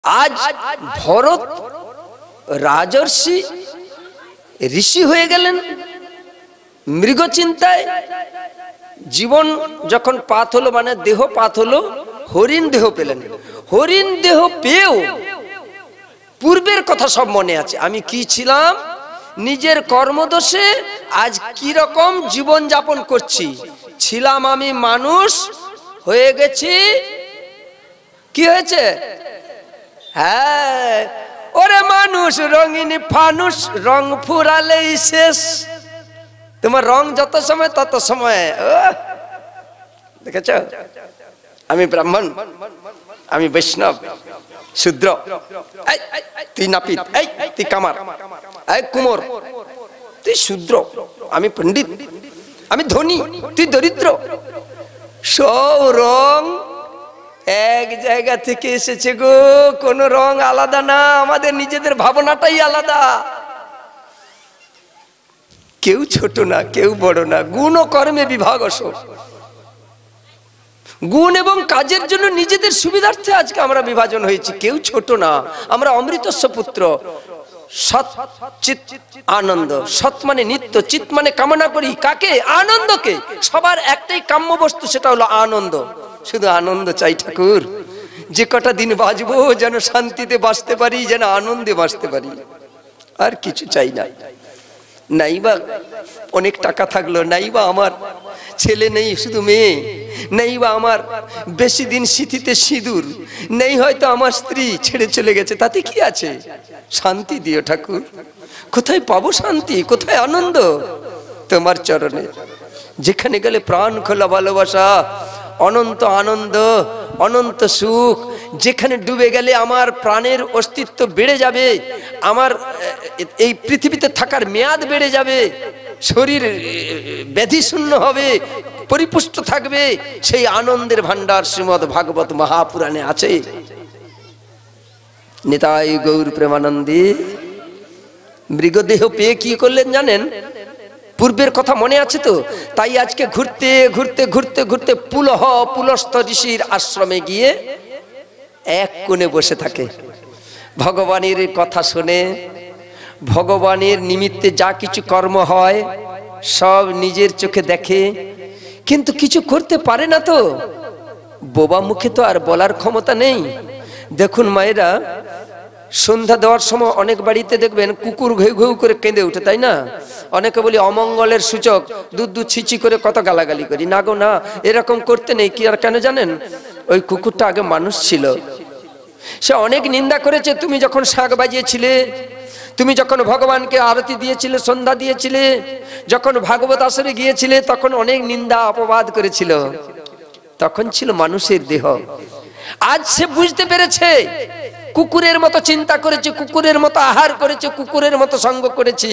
আজ ভরত রাজর্ষি ঋষি হয়ে গেলেন মৃগ চিন্তায়। জীবন যখন পাত হলো, মানে দেহ পাত হলো, হরিণ দেহ পেলেন। হরিণ দেহ পেয়েও পূর্বের কথা সব মনে আছে। আমি কি ছিলাম, নিজের কর্মদোষে আজ কি রকম জীবন যাপন করছি। ছিলাম আমি মানুষ, হয়ে গেছি কি হয়েছে? হ্যাঁ, ওরে মানুষ রঙিন ফানুষ, রং ফুরালেই শেষ। তোমার রং যত সময় তত সময়। দেখেছ, আমি ব্রাহ্মণ, আমি বৈষ্ণব, শূদ্র, তুই নাপিত, তুই কামার, কুমোর, তুই শূদ্র, আমি পণ্ডিত, আমি ধনী, তুই দরিদ্র। সব রং এক জায়গা থেকে এসেছে গো, কোন রং আলাদা না, আমাদের নিজেদের ভাবনাটাই আলাদা। কেউ ছোট না, কেউ বড় না, গুণ ও কর্মে বিভাগ অসৎ। গুণ এবং কাজের জন্য নিজেদের সুবিধার্থে আজকে আমরা বিভাজন হয়েছি। কেউ ছোট না, আমরা অমৃতস্ব পুত্র। সৎ চিৎ আনন্দ, সৎ মানে নিত্য, চিৎ মানে কামনা করি কাকে? আনন্দকে। সবার একটাই কাম্য বস্তু, সেটা হলো আনন্দ। শুধু আনন্দ চাই ঠাকুর, যে কটা দিন বাঁচবো যেন শান্তিতে বাঁচতে পারি, যেন আনন্দে বাঁচতে পারি, আর কিছু চাই না। নাইবা অনেক টাকা থাকলো, নাইবা আমার ছেলে নেই, শুধু মেয়ে, নাইবা আমার বেশি দিন সিঁথিতে সিঁদুর নেই, হয়তো আমার স্ত্রী ছেড়ে চলে গেছে, তাতে কি আছে? শান্তি দিও ঠাকুর। কোথায় পাবো শান্তি, কোথায় আনন্দ? তোমার চরণে। যেখানে গেলে প্রাণ খোলা ভালোবাসা, অনন্ত আনন্দ, অনন্ত সুখ। যেখানে ডুবে গেলে আমার প্রাণের অস্তিত্ব বেড়ে যাবে, আমার এই পৃথিবীতে থাকার মেয়াদ বেড়ে যাবে, শরীর ব্যাধি শূন্য হবে, পরিপুষ্ট থাকবে, সেই আনন্দের ভান্ডার শ্রীমদ্ ভাগবত মহাপুরাণে আছে। নিতাই গৌর প্রেমানন্দে। মৃগদেহ পেয়ে কি করলেন জানেন? পূর্বের কথা মনে আছে তো? তাই আজকে ঘুরতে ঘুরতে ঘুরতে ঘুরতে পুলস্ত ঋষির আশ্রমে গিয়ে এক কোণে বসে থাকে। ভগবানের কথা শুনে, ভগবানের নিমিত্তে যা কিছু কর্ম হয় সব নিজের চোখে দেখে, কিন্তু কিছু করতে পারে না। তো বোবা মুখে তো আর বলার ক্ষমতা নেই। দেখুন মায়েরা, সন্ধ্যা দেওয়ার সময় অনেক বাড়িতে দেখবেন কুকুর ঘেউ ঘেউ করে কেঁদে উঠে, তাই না? অনেকে বলি অমঙ্গলের সূচক, দুধ দুধ ছিচি করে কত গালাগালি করি। না গো না, এরকম করতে নেই। কি আর কেন জানেন? ওই কুকুরটা আগে মানুষ ছিল, সে অনেক নিন্দা করেছে। তুমি যখন শাঁখ বাজিয়েছিলে, তুমি যখন ভগবানকে আরতি দিয়েছিলে, সন্ধ্যা দিয়েছিলে, যখন ভাগবত আসরে গিয়েছিলে, তখন অনেক নিন্দা অপবাদ করেছিল। তখন ছিল মানুষের দেহ। আজ সে বুঝতে পেরেছে, কুকুরের মতো চিন্তা করেছে, কুকুরের মতো আহার করেছে, কুকুরের মতো সঙ্গ করেছি,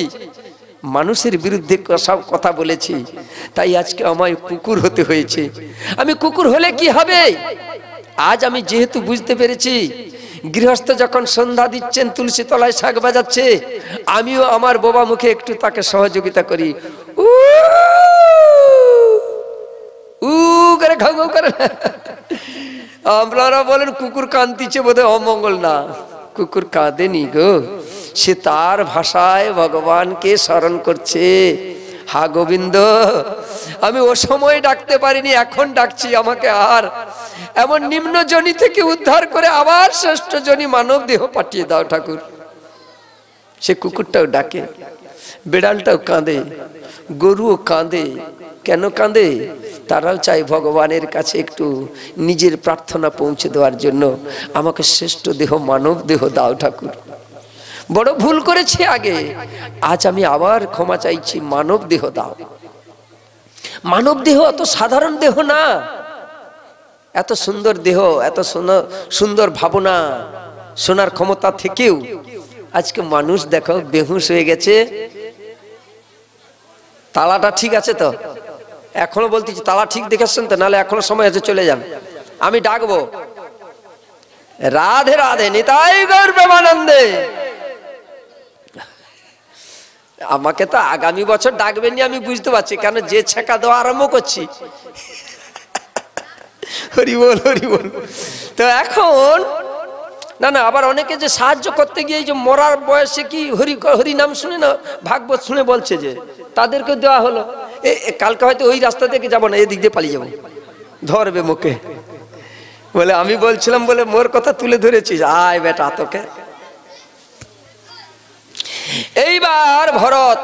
মানুষের বিরুদ্ধে সব কথা বলেছি, তাই আজকে আমায় কুকুর হতে হয়েছে। আমি কুকুর হলে কি হবে? আজ আমি যেহেতু বুঝতে পেরেছি, গৃহস্থ যখন সন্ধ্যা দিচ্ছেন, তুলসী তলায় শাঁখ বাজাচ্ছে, আমিও আমার বোবা মুখে একটু তাকে সহযোগিতা করি। করে ঘাউ ঘাউ করে। আপনারা বলেন কুকুর কাঁদতিছে, বোধহয় অমঙ্গল। না, কুকুর কাঁদেনি গো, সে তার ভাষায় ভগবানকে স্মরণ করছে। হা গোবিন্দ, আমি ও সময় ডাকতে পারিনি, এখন ডাকছি, আমাকে আর এমন নিম্ন জনি থেকে উদ্ধার করে আবার শ্রেষ্ঠ জনি মানব দেহ পাঠিয়ে দাও ঠাকুর। সে কুকুরটাও ডাকে, বেড়ালটাও কাঁদে, গরুও কাঁদে। কেন কাঁদে? তারাও চাই ভগবানের কাছে একটু নিজের প্রার্থনা পৌঁছে দেওয়ার জন্য, আমাকে শ্রেষ্ঠ দেহ মানব দেহ দাও ঠাকুর। বড় ভুল করেছি আগে, আজ আমি আবার ক্ষমা চাইছি, মানব দেহ দাও। মানব দেহ অত সাধারণ দেহ না, এত সুন্দর দেহ, এত সুন্দর ভাবনা, শোনার ক্ষমতা থেকেও আজকে মানুষ দেখো বেহুশ হয়ে গেছে। তালাটা ঠিক আছে তো? এখনো বলতেছি তালা ঠিক দেখেছেন তো? নাহলে এখনো সময় আছে, চলে যান, আমি ডাকবো। রাধে রাধে, নিতাই গৌর প্রেমানন্দে। আমাকে তো আগামী বছর ডাকবেননি, আমি বুঝতে পারছি, কেন যে ছেঁকা দেওয়া আরম্ভ করছি। হরি বল, হরি বল। তো এখন না না, আবার অনেকে যে সাহায্য করতে গিয়ে যে মরার বয়সে কি হরি নাম শুনে না, ভাগবত শুনে বলছে যে তাদেরকে দেওয়া হলো। কালকে হয়তো ওই রাস্তা থেকে যাবো না, এদিক দিয়ে পালিয়ে যাবো, ধরবে মুখে, বলে আমি বলছিলাম বলে মোর কথা তুলে ধরেছিস, আয় বেটা তোকে। এইবার ভরত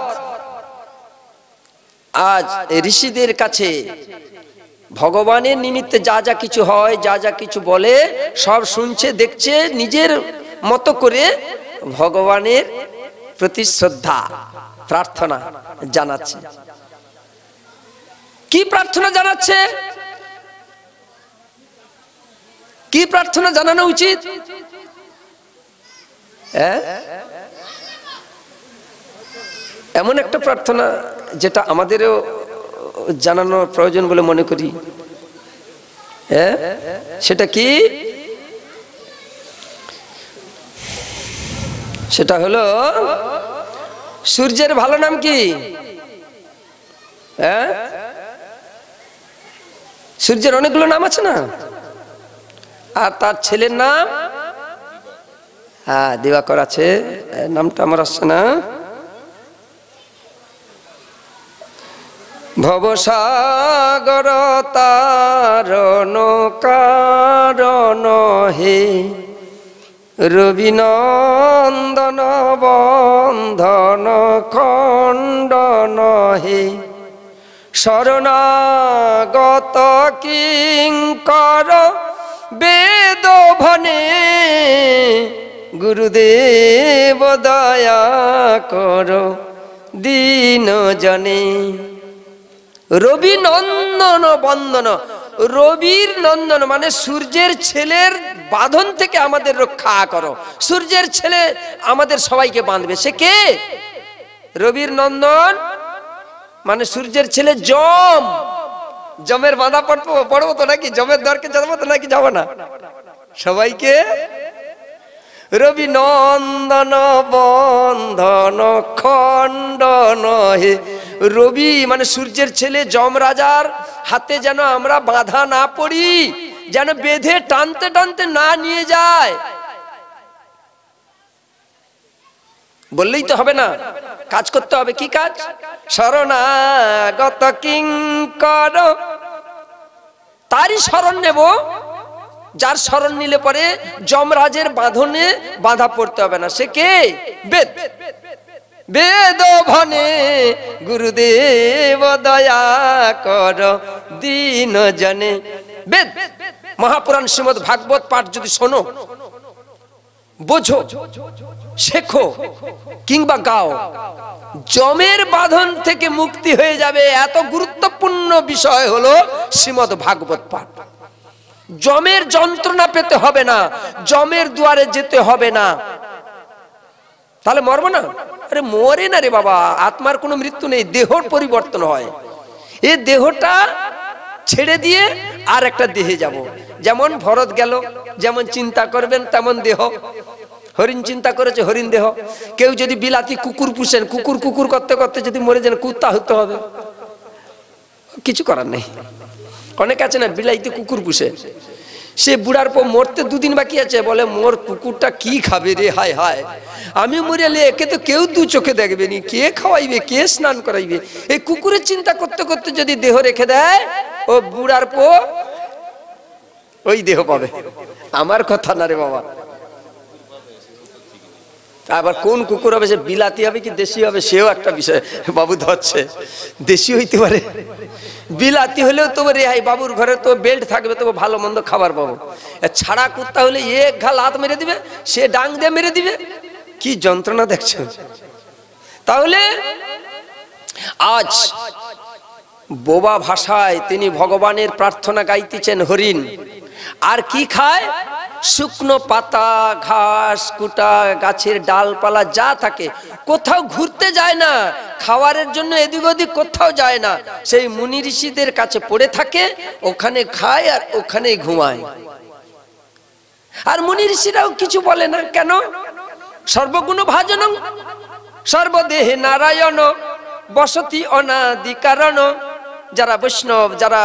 আজ ঋষিদের কাছে ভগবানের নিমিত্তে যা যা কিছু হয়, যা যা কিছু বলে সব শুনছে, দেখছে, নিজের মতো করে ভগবানের প্রতি শ্রদ্ধা প্রার্থনা জানাচ্ছে। কি প্রার্থনা জানাচ্ছে? কি প্রার্থনা জানানো উচিত? এমন একটা প্রার্থনা যেটা আমাদেরও জানানোর প্রয়োজন বলে মনে করি। সেটা কি? সেটা হলো সূর্যের ভালো নাম কি? সূর্যের অনেকগুলো নাম আছে না? আর তার ছেলের নাম দিবাকর আছে, নামটা আমার আসছে না। ভবসাগর তারণ কারণ হে রবিনন্দন বন্ধন খণ্ডন হে শরণাগত কিঙ্কর বেদ ভনে গুরুদেব দয়া কর দীন জনে। রবি নন্দন বন্দন, রবির নন্দন মানে সূর্যের ছেলের বাঁধন থেকে আমাদের রক্ষা করো। সূর্যের ছেলে আমাদের সবাইকে বাঁধবে, সে কে? রবির নন্দন মানে সূর্যের ছেলে যম। যমের বাঁধা পড়বো তো নাকি? যমের দ্বারকে যাবো তো নাকি? যাবো না? সবাইকে রবি নন্দন বন্ধন খণ্ডন হে। রবি মানে সূর্যের ছেলে যমরাজার হাতে যেন আমরা বাধা না পড়ি, যেন বেঁধে টানতে টানতে না নিয়ে যায়। বললেই তো হবে না, কাজ করতে হবে। কি কাজ? শরণাগত কিঙ্কর, তারই শরণ নেব যার শরণ নিলে পরে যমরাজের বাঁধনে বাধা পড়তে হবে না। সে কে? বেদ। বেদ ভনে গুরুদেব দয়া কর দীন জনে। বেদ মহাপুরাণ শ্রীমদ ভাগবত পাঠ যদি শোনো, বোঝো, শেখো কিংবা গাও, যমের বাঁধন থেকে মুক্তি হয়ে যাবে। এত গুরুত্বপূর্ণ বিষয় হলো শ্রীমদ ভাগবত পাঠ। যমের যন্ত্রণা পেতে হবে না, যমের দুয়ারে যেতে হবে না। তাহলে মরবো না? আরে মরে না রে বাবা, আত্মার কোনো মৃত্যু নেই, দেহর পরিবর্তন হয়। এই দেহটা ছেড়ে দিয়ে আর একটা দেহে যাব। যেমন ভরত গেল, যেমন চিন্তা করবেন তেমন দেহ। হরিণ চিন্তা করেছে, হরিণ দেহ। কেউ যদি বিলাতি কুকুর পুষেন, কুকুর কুকুর করতে করতে যদি মরে যান, কুত্তা হতে হবে, কিছু করার নেই। অনেক আছে না বিলাইতে কুকুর পুষে, সে বুড়ার পর মরতে দুদিন বাকি আছে, বলে মোর কুকুরটা কি খাবে রে, হায় হায়, আমি মরিয়ালে একে তো কেউ দু চোখে দেখবে নি, কে খাওয়াইবে, কে স্নান করাইবে। এই কুকুরের চিন্তা করতে করতে যদি দেহ রেখে দেয়, ও বুড়ার পর ওই দেহ পাবে। আমার কথা না রে বাবা। আবার কোন কুকুর হবে, সে বিলাতি হবে কি দেশি হবে, সেও একটা বিষয় বাবু ধরছে। দেশি হইতে পারে, বিলাতি হলেও তো রেহাই, বাবুর ঘরে তো বেল্ট থাকবে, তো ভালো মন্দ খাবার পাবো। ছাড়া কুত্তা হলে এক ঘা লাত মেরে দিবে, সে ডাং দিয়ে মেরে দিবে। কি যন্ত্রণা দেখছো। তাহলে আজ বোবা ভাষায় তিনি ভগবানের প্রার্থনা গাইতেছেন হরিণ। আর কি খায়? শুকনো পাতা, ঘাস, কুটা, গাছের ডালপালা যা থাকে। কোথাও ঘুরতে যায় না, খাওয়ারের জন্য এদিক ওদিক কোথাও যায় না। সেই মুনি ঋষিদের কাছে পড়ে থাকে, ওখানে খায় আর ওখানেই ঘুমায়। আর মুনি ঋষিরাও কিছু বলে না। কেন? সর্বগুণ ভাজনং সর্বদেহে নারায়ণ বসতি অনাদি কারণ যারা বৈষ্ণব, যারা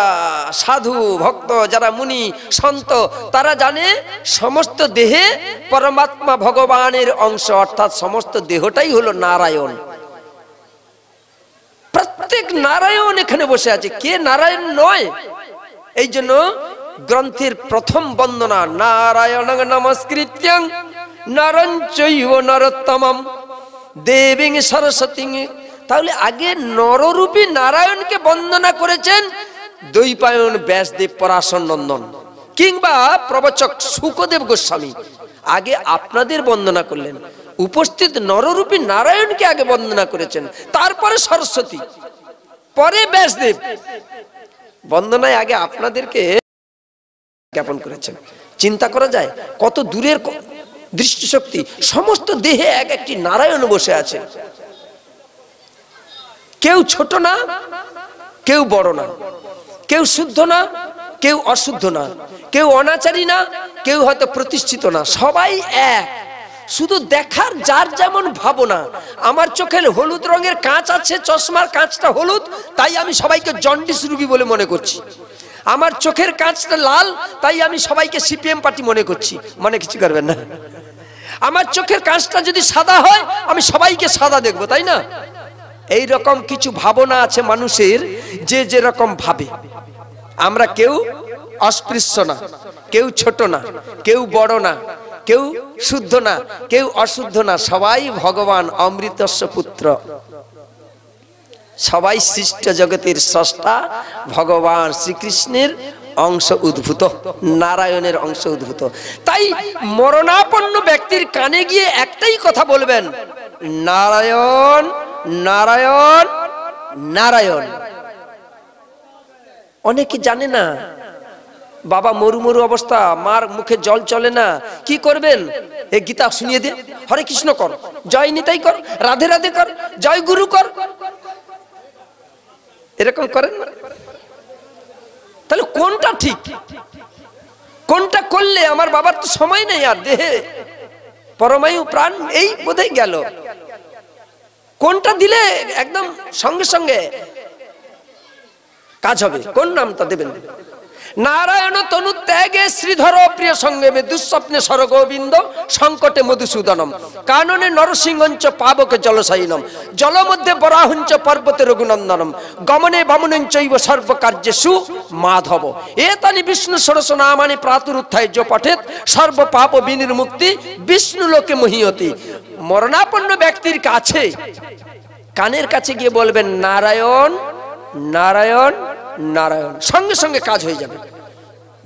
সাধু ভক্ত, যারা মুনি সন্ত, তারা জানে সমস্ত দেহে পরমাত্মা ভগবানের অংশ, অর্থাৎ সমস্ত দেহটাই হলো নারায়ণ। প্রত্যেক নারায়ণ এখানে বসে আছে, কে নারায়ণ নয়? এই জন্য গ্রন্থের প্রথম বন্দনা নারায়ণং নমস্কৃত্যং নরং চৈব নরোত্তমম দেবীং সরস্বতীং। তাহলে আগে নররূপী নারায়ণকে বন্দনা করেছেন দ্বৈপায়ন ব্যাসদেব পরাশর নন্দন কিংবা প্রবচক শুকদেব গোস্বামী। আগে আপনাদের বন্দনা করলেন, উপস্থিত নররূপী নারায়ণকে আগে বন্দনা করেছেন, তারপরে সরস্বতী, পরে ব্যাসদেব। বন্দনায় আগে আপনাদেরকে জ্ঞাপন করেছেন। চিন্তা করা যায় কত দূরের দৃষ্টিশক্তি। সমস্ত দেহে এক একটি নারায়ণ বসে আছে। কেউ ছোট না, কেউ বড় না, কেউ শুদ্ধ না, কেউ অশুদ্ধ না, কেউ অনাচারী না, কেউ হয়তো প্রতিষ্ঠিত না, সবাই এক। শুধু দেখার যার যেমন ভাবনা। আমার চোখে হলুদ রঙের কাঁচ আছে, চশমার কাঁচটা হলুদ, তাই আমি সবাইকে জন্ডিস রোগী বলে মনে করছি। আমার চোখের কাঁচটা লাল, তাই আমি সবাইকে সিপিএম পার্টি মনে করছি। মনে কিছু করবেন না। আমার চোখের কাঁচটা যদি সাদা হয়, আমি সবাইকে সাদা দেখবো, তাই না? এই রকম কিছু ভাবনা আছে মানুষের, যে যেরকম ভাবে। আমরা কেউ অস্পৃশ্য না, কেউ ছোট না, কেউ বড় না, কেউ শুদ্ধ না, কেউ অশুদ্ধ না, সবাই ভগবান অমৃতস্য পুত্র, সবাই সৃষ্ট জগতের স্রষ্টা ভগবান শ্রীকৃষ্ণের অংশ উদ্ভূত, নারায়ণের অংশ উদ্ভূত। তাই মরণাপন্ন ব্যক্তির কানে গিয়ে একটাই কথা বলবেন, নারায়ণ নারায়ণ নারায়ণ। অনেকে জানে না, বাবা মরু মরু অবস্থা, মার মুখে জল চলে না, কি করবেন? এই গীতা শুনিয়ে দে, হরে কৃষ্ণ কর, জয় নিতাই কর, রাধে রাধে কর, জয় গুরু কর, এরকম করেন না? তাহলে কোনটা ঠিক? কোনটা করলে আমার বাবার তো সময় নেই আর, দেহে পরমায়ু প্রাণ এই বোধহয় গেল, কোনটা দিলে একদম সঙ্গে সঙ্গে কাজ হবে? কোন নামটা দেবেন? নারায়ণ তনু ত্যাগে শ্রীধর প্রিয় সঙ্গমে দুঃস্বপ্নে সরগোবিন্দ সংকটে মধুসূদনম কাননে নরসিংহঞ্চ পাবকে জলসায়িনম জল মধ্যে বরাহঞ্চ পর্বতে রঘুনন্দনম গমনে বামনঞ্চৈব সর্বকার্যেষু মাধব এতানি বিষ্ণু ষোড়শ নামানি প্রাতুরুত্থায় যো পঠেত সর্ব পাপ বিনির্মুক্তি বিষ্ণু লোকে মহীয়তি। মরণাপন্ন ব্যক্তির কাছে কানের কাছে গিয়ে বলবেন নারায়ণ নারায়ণ নারায়ণ, সঙ্গে সঙ্গে কাজ হয়ে যাবে।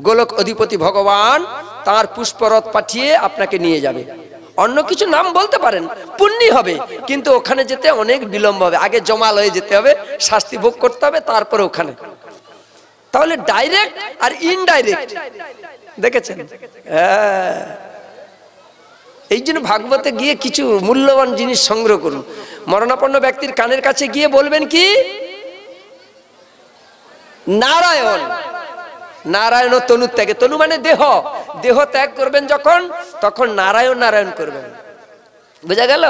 গোলক অধিপতি ভগবান তার পুষ্পরথ পাঠিয়ে আপনাকে নিয়ে যাবে। অন্য কিছু নাম বলতে পারেন, পুণ্যি হবে, কিন্তু ওখানে যেতে অনেক বিলম্ব হবে। আগে জমালয়ে যেতে হবে, শাস্তি ভোগ করতে হবে, তারপরে ওখানে। তাহলে ডাইরেক্ট আর ইনডাইরেক্ট দেখেছেন? হ্যাঁ, এই জন্য ভাগবতে গিয়ে কিছু মূল্যবান জিনিস সংগ্রহ করুন। মরণাপন্ন ব্যক্তির কানের কাছে গিয়ে বলবেন কি? নারায়ণ নারায়ণ তনু ত্যাগে, তনু মানে দেহ, দেহ ত্যাগ করবেন যখন, তখন নারায়ণ নারায়ণ করবেন। বুঝা গেল?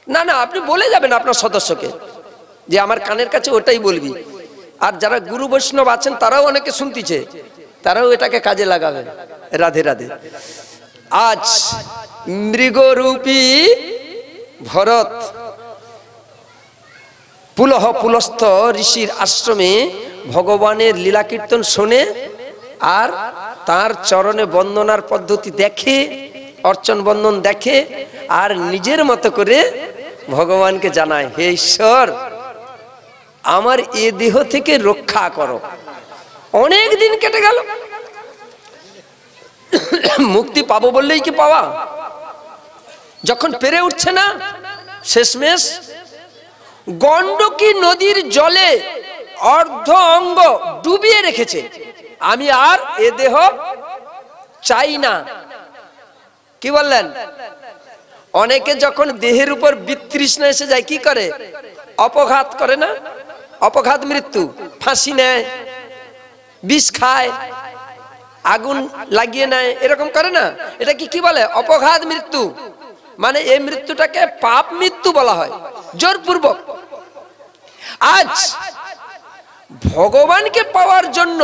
না না, আপনি বলে যাবেন আপনার সদস্যকে যে আমার কানের কাছে ওটাই বলবি। আর যারা গুরু বৈষ্ণব আছেন তারাও অনেকে শুনতিছে, তারাও এটাকে কাজে লাগাবেন। রাধে রাধে। আজ মৃগরূপী ভরত পুলহ পুলস্থ ঋষির আশ্রমে ভগবানের লীলা কীর্তন শোনে আর তার চরণে বন্দনার পদ্ধতি দেখে, অর্চন বন্দন দেখে, আর নিজের মতো করে ভগবানকে জানায়, হে ঈশ্বর আমার এ দেহ থেকে রক্ষা করো। অনেক দিন কেটে গেল, মুক্তি পাবো বললেই কি পাওয়া? যখন পেরে উঠছে না, শেষমেশ গণ্ডকী নদীর জলে অর্ধ অঙ্গ ডুবিয়ে রেখেছে, আমি আর এ দেহ চাই না। কি বললেন? অনেকে যখন দেহের উপর বিতৃষ্ণা এসে যায় কি করে? অপঘাত করে না? অপঘাত মৃত্যু, ফাঁসি নেয়, বিষ খায়, আগুন লাগিয়ে নেয়, এরকম করে না? এটা কি বলে? অপঘাত মৃত্যু। মানে এই মৃত্যুটাকে পাপ মৃত্যু বলা হয়, জোরপূর্বক। আজ ভগবানকে পাওয়ার জন্য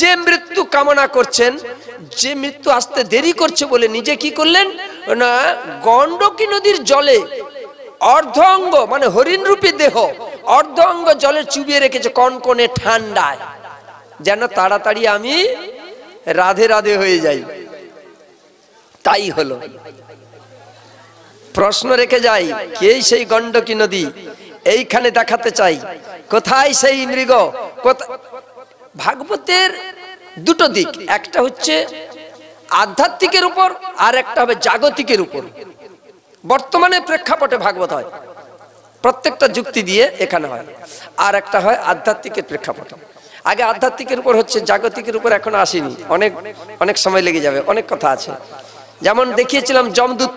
যে মৃত্যু কামনা করছেন, যে মৃত্যু আসতে দেরি করছে বলে নিজে কি করলেন না, গণ্ডকী নদীর জলে অর্ধ অঙ্গ মানে হরিণ রূপী দেহ অর্ধ অঙ্গ জলে চুবিয়ে রেখেছে কনকনে ঠান্ডায়, যেন তাড়াতাড়ি আমি রাধে রাধে হয়ে যাই। তাই হলো। প্রশ্ন রেখে যাই, কে সেই গণ্ডকী নদী? এইখানে দেখাতে চাই কোথায় সেই মৃগ। ভাগবতের দুটো দিক, একটা হচ্ছে আধ্যাত্মিকের উপর আর একটা হবে জাগতিকের উপর। বর্তমানে প্রেক্ষাপটে ভাগবত হয়, প্রত্যেকটা যুক্তি দিয়ে এখানে হয়, আর একটা হয় আধ্যাত্মিকের প্রেক্ষাপটে। আগে আধ্যাত্মিকের উপর হচ্ছে, জাগতিকের উপর এখন আসেনি, অনেক অনেক সময় লেগে যাবে, অনেক কথা আছে। যেমন দেখিয়েছিলাম যমদূত,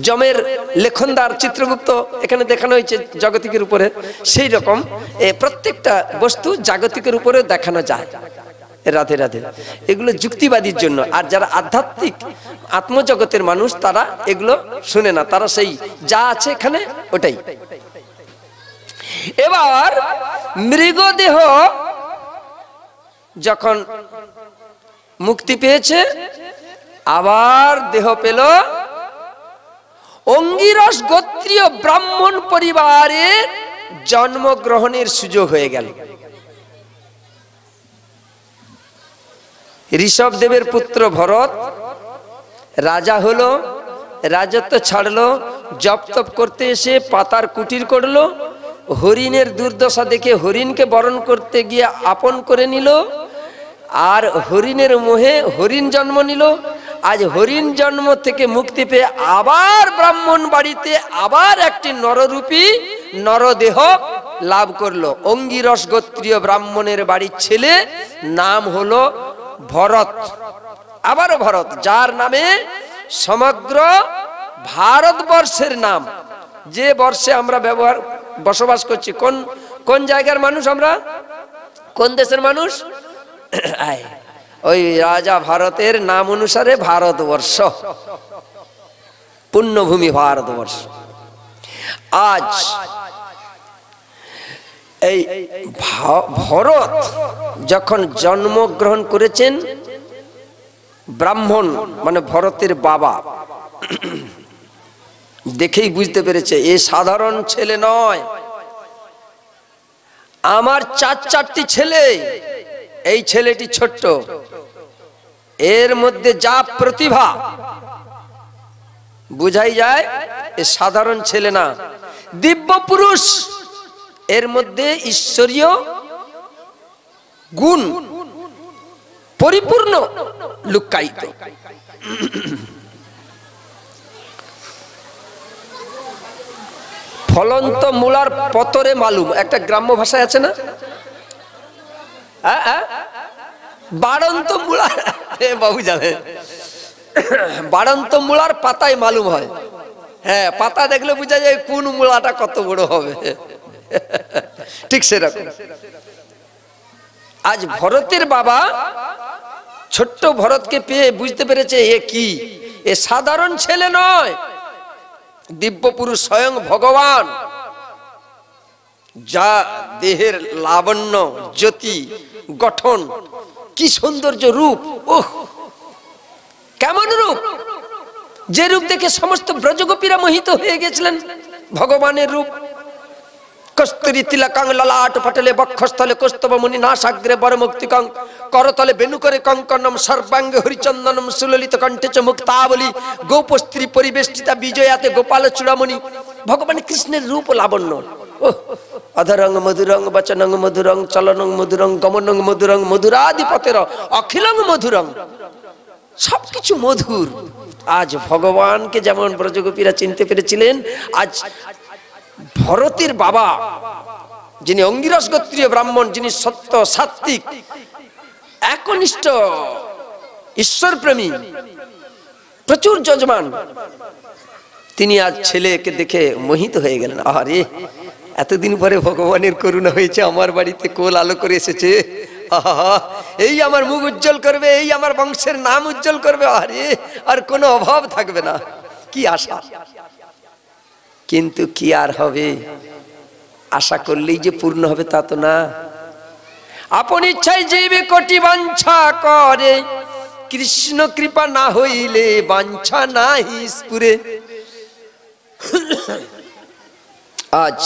যমের লেখনদার চিত্রগুপ্ত এখানে দেখানো হয়েছে জাগতিকের উপরে। সেই রকম প্রত্যেকটা বস্তু জাগতিকের উপরে দেখানো যায়। রাধে রাধে এগুলো যুক্তিবাদীর জন্য, আর যারা আধ্যাত্মিক আত্মজগতের মানুষ তারা এগুলো শুনে না, তারা সেই যা আছে এখানে ওটাই। এবার মৃগদেহ যখন মুক্তি পেয়েছে, আবার দেহ পেল অঙ্গিরস গোত্রীয় ব্রাহ্মণ পরিবারে জন্মগ্রহণের সুযোগ হয়ে গেল। ঋষভদেবের পুত্র ভরত রাজা হলো, রাজত্ব ছাড়লো, জপ তপ করতে এসে পাতার কুটির করলো, হরিণের দুর্দশা দেখে হরিণকে বরণ করতে গিয়ে আপন করে নিল, আর হরিণের মোহে হরিণ জন্ম নিল। আজ হরিণ জন্ম থেকে মুক্তি পেয়ে আবার ব্রাহ্মণ বাড়িতে আবার একটি নররূপী নরদেহ লাভ করলো। অঙ্গিরস গোত্রীয় ব্রাহ্মণের বাড়ির ছেলে, নাম হলো ভরত। আবারও ভরত, যার নামে সমগ্র ভারতবর্ষের নাম। যে বর্ষে আমরা বসবাস করছি, কোন কোন জায়গার মানুষ আমরা, কোন দেশের মানুষ? ওই রাজা ভারতের নাম অনুসারে ভারতবর্ষ, পুণ্যভূমি ভারতবর্ষ। আজ এই ভরত যখন জন্মগ্রহণ করেছেন, ব্রাহ্মণ মানে ভরতের বাবা দেখেই বুঝতে পেরেছে এ সাধারণ ছেলে নয়, আমার চারটি ছেলে, এই ছেলেটি ছোট্ট, এর মধ্যে যা প্রতিভা বুঝাই যায় এ সাধারণ ছেলে না, দিব্য পুরুষ, এর মধ্যে ঈশ্বরীয় গুণ পরিপূর্ণ লুকায়িত। ফলন্ত মূলার পতরে মালুম, একটা গ্রাম্য ভাষায় আছে না, বাড়ন্ত মূলার, বাবু জানে, বাড়ন্ত মূলার পাতায় মালুম হয়। হ্যাঁ, পাতা দেখলে বোঝা যায় কোন মূলাটা কত বড় হবে। ঠিক সেরকম আজ ভরতের বাবা ছোট্ট ভরতকে পেয়ে বুঝতে পেরেছে এ কি, এ সাধারণ ছেলে নয়, দিব্য পুরুষ, স্বয়ং ভগবান। যা দেহের লাবণ্য, জ্যোতি, গঠন, কি সৌন্দর্য রূপ, ওহ কেমন রূপ, যে রূপ দেখে সমস্ত ব্রজগোপীরা মোহিত হয়ে গেছিলেন। ভগবানের রূপ। কস্তুরী তিলকং ললাট পটলে বক্ষস্থলে কৌস্তব মুনি নাসাগ্রে বরমুক্তিকং করতলে বেনুকরে কঙ্কণম সর্বাঙ্গে হরিচন্দনম সুললিত কণ্ঠে চ মুক্তাবলী গোপস্ত্রী পরিবেষ্টিতা বিজয়াতে গোপাল চূড়ামণি। ভগবান কৃষ্ণের রূপ লাবণ্য। অধরং মধুরং বচনং মধুরং চলনং মধুরং গমনং মধুরং মধুরাধিপতের অখিলং মধুরং, সবকিছু মধুর। আজ ভগবানকে যেমন ব্রজগোপীরা চিনতে পেরেছিলেন, আজ ভরতের বাবা যিনি অঙ্গিরস গোত্রীয় ব্রাহ্মণ, যিনি সত্য সাত্ত্বিক একনিষ্ঠ ঈশ্বর প্রেমী প্রচুর যজমান, তিনি আজ ছেলেকে দেখে মোহিত হয়ে গেলেন। আরে এতদিন পরে ভগবানের করুণা হয়েছে, আমার বাড়িতে কোল আলো করে এসেছে, আহা এই আমার মুখ উজ্জ্বল করবে, এই আমার বংশের নাম উজ্জ্বল করবে, আরে আর কোনো অভাব থাকবে না, কি আশা। কিন্তু কি আর হবে, আশা করলেই যে পূর্ণ হবে তা তো না। আপন ইচ্ছায় জীবে কোটি বাঞ্ছা করে, কৃষ্ণ কৃপা না হইলে বাঞ্ছা নাহি স্ফুরে। আজ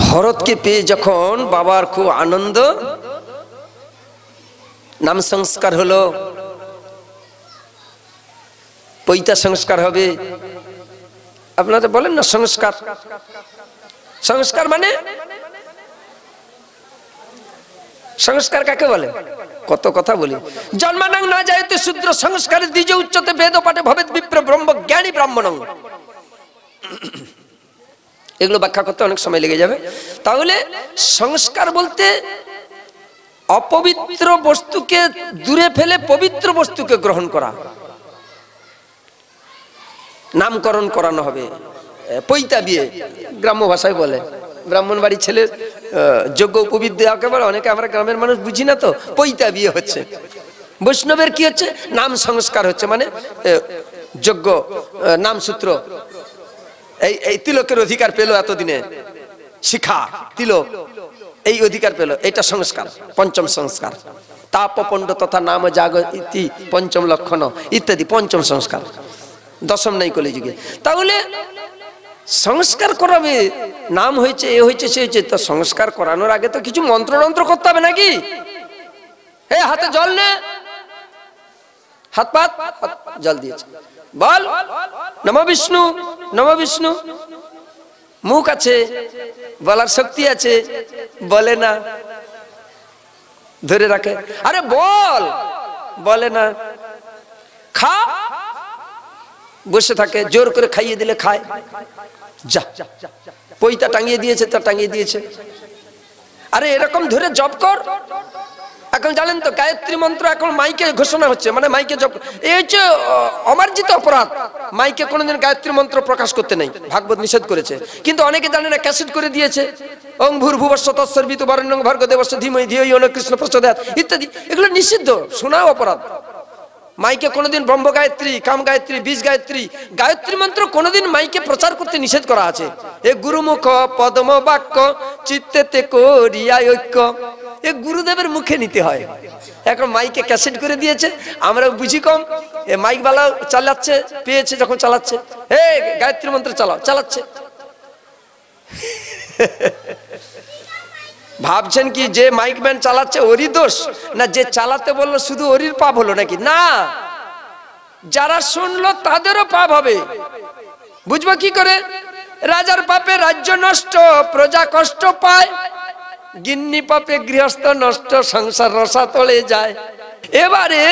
ভরতকে পেয়ে যখন বাবার খুব আনন্দ, নাম সংস্কার হলো, পৈতা সংস্কার হবে। আপনারা বলেন না সংস্কার, সংস্কার মানে সংস্কার কাকে বলে? কত কথা বলি। জন্মানং না যায়তে শূদ্র সংস্কারে দ্বিজ উচ্চতে বেদ পাঠে ভবেদ বিপ্র ব্রহ্ম জ্ঞানী ব্রাহ্মণং। এগুলো ব্যাখ্যা করতে অনেক সময় লেগে যাবে। তাহলে সংস্কার বলতে অপবিত্র বস্তুকে দূরে ফেলে পবিত্র বস্তুকে গ্রহণ করা। নামকরণ করানো হবে, পৈতা বিয়ে গ্রাম্য ভাষায় বলে। ব্রাহ্মণ বাড়ির ছেলের যোগ্য উপবিদ দেওয়াকে বলে, অনেকে আমরা গ্রামের মানুষ বুঝি না তো, পৈতা বিয়ে হচ্ছে। বৈষ্ণবের কি হচ্ছে? নাম সংস্কার হচ্ছে, মানে যোগ্য নামসূত্র, এই তিলকের অধিকার পেল, এতদিনে শিখা তিলক এই অধিকার পেল, এটা সংস্কার, পঞ্চম সংস্কার। তাপ পণ্ড তথা নাম জাগ ইতি পঞ্চম লক্ষণ ইত্যাদি পঞ্চম সংস্কার, দশম নাই কলিযুগে। তাহলে সংস্কার করাবে, নাম হয়েছে, এ হয়েছে, সে হয়েছে, তো সংস্কার করানোর আগে তো কিছু মন্ত্র করতে হবে নাকি? হে হাতে জল নে, হাত পাত, জল দিয়েছে, বল নমঃ বিষ্ণু, নমঃ বিষ্ণু। মুখ আছে, বলার শক্তি আছে, বলে না, ধরে রাখে। আরে বল, বলে না। খা, বসে থাকে, জোর করে খাইয়ে দিলে খায়। যা, পইতা টাঙিয়ে দিয়েছে, তা টাঙিয়ে দিয়েছে। আরে এরকম ধরে জপ কর। এখন জানেন তো গায়ত্রী মন্ত্র এখন মাইকে ঘোষণা হচ্ছে, মানে মাইকে জপ, এই হচ্ছে অমার্জিত অপরাধ। মাইকে কোনোদিন গায়ত্রী মন্ত্র প্রকাশ করতে নেই, ভাগবত নিষেধ করেছে। কিন্তু অনেকে জানে না, ক্যাসেট করে দিয়েছে। ওং ভূর্ভুবস্ব তৎসর্বিত বরেণ্যং ভর্গো দেবস্য ধীমহি ধিয়ো ইয়ো নঃ কৃষ্ণ প্রচোদয়াৎ ইত্যাদি, এগুলো নিষিদ্ধ, শোনাও অপরাধ। মাইকে কোনোদিন ব্রহ্ম গায়ত্রী, কাম গায়ত্রী, বীজ গায়ত্রী, গায়ত্রী মন্ত্র কোনোদিন মাইকে প্রচার করতে নিষেধ করা আছে। এ গুরুমুখ পদম বাক্য চিত্তেতে করিয়া ঐক্য, এ গুরুদেবের মুখে নিতে হয়। এখন মাইকে ক্যাসেট করে দিয়েছে, আমরা বুঝি কম। এ মাইকওয়ালা চালাচ্ছে, পেয়েছে যখন চালাচ্ছে, হে গায়ত্রী মন্ত্র চালাও, চালাচ্ছে। ভাবছেন কি যে মাইক ম্যান চালাচ্ছে ওরই দোষ, না যে চালাতে বললো শুধু ওরই পাপ হলো নাকি? না, যারা শুনলো তাদেরও পাপ হবে। বুঝবো কি করে? রাজার পাপে রাজ্য নষ্ট, প্রজা কষ্ট পায়, গিন্নি পাপে গৃহস্থ নষ্ট, সংসার রসাতলে যায়। এবারে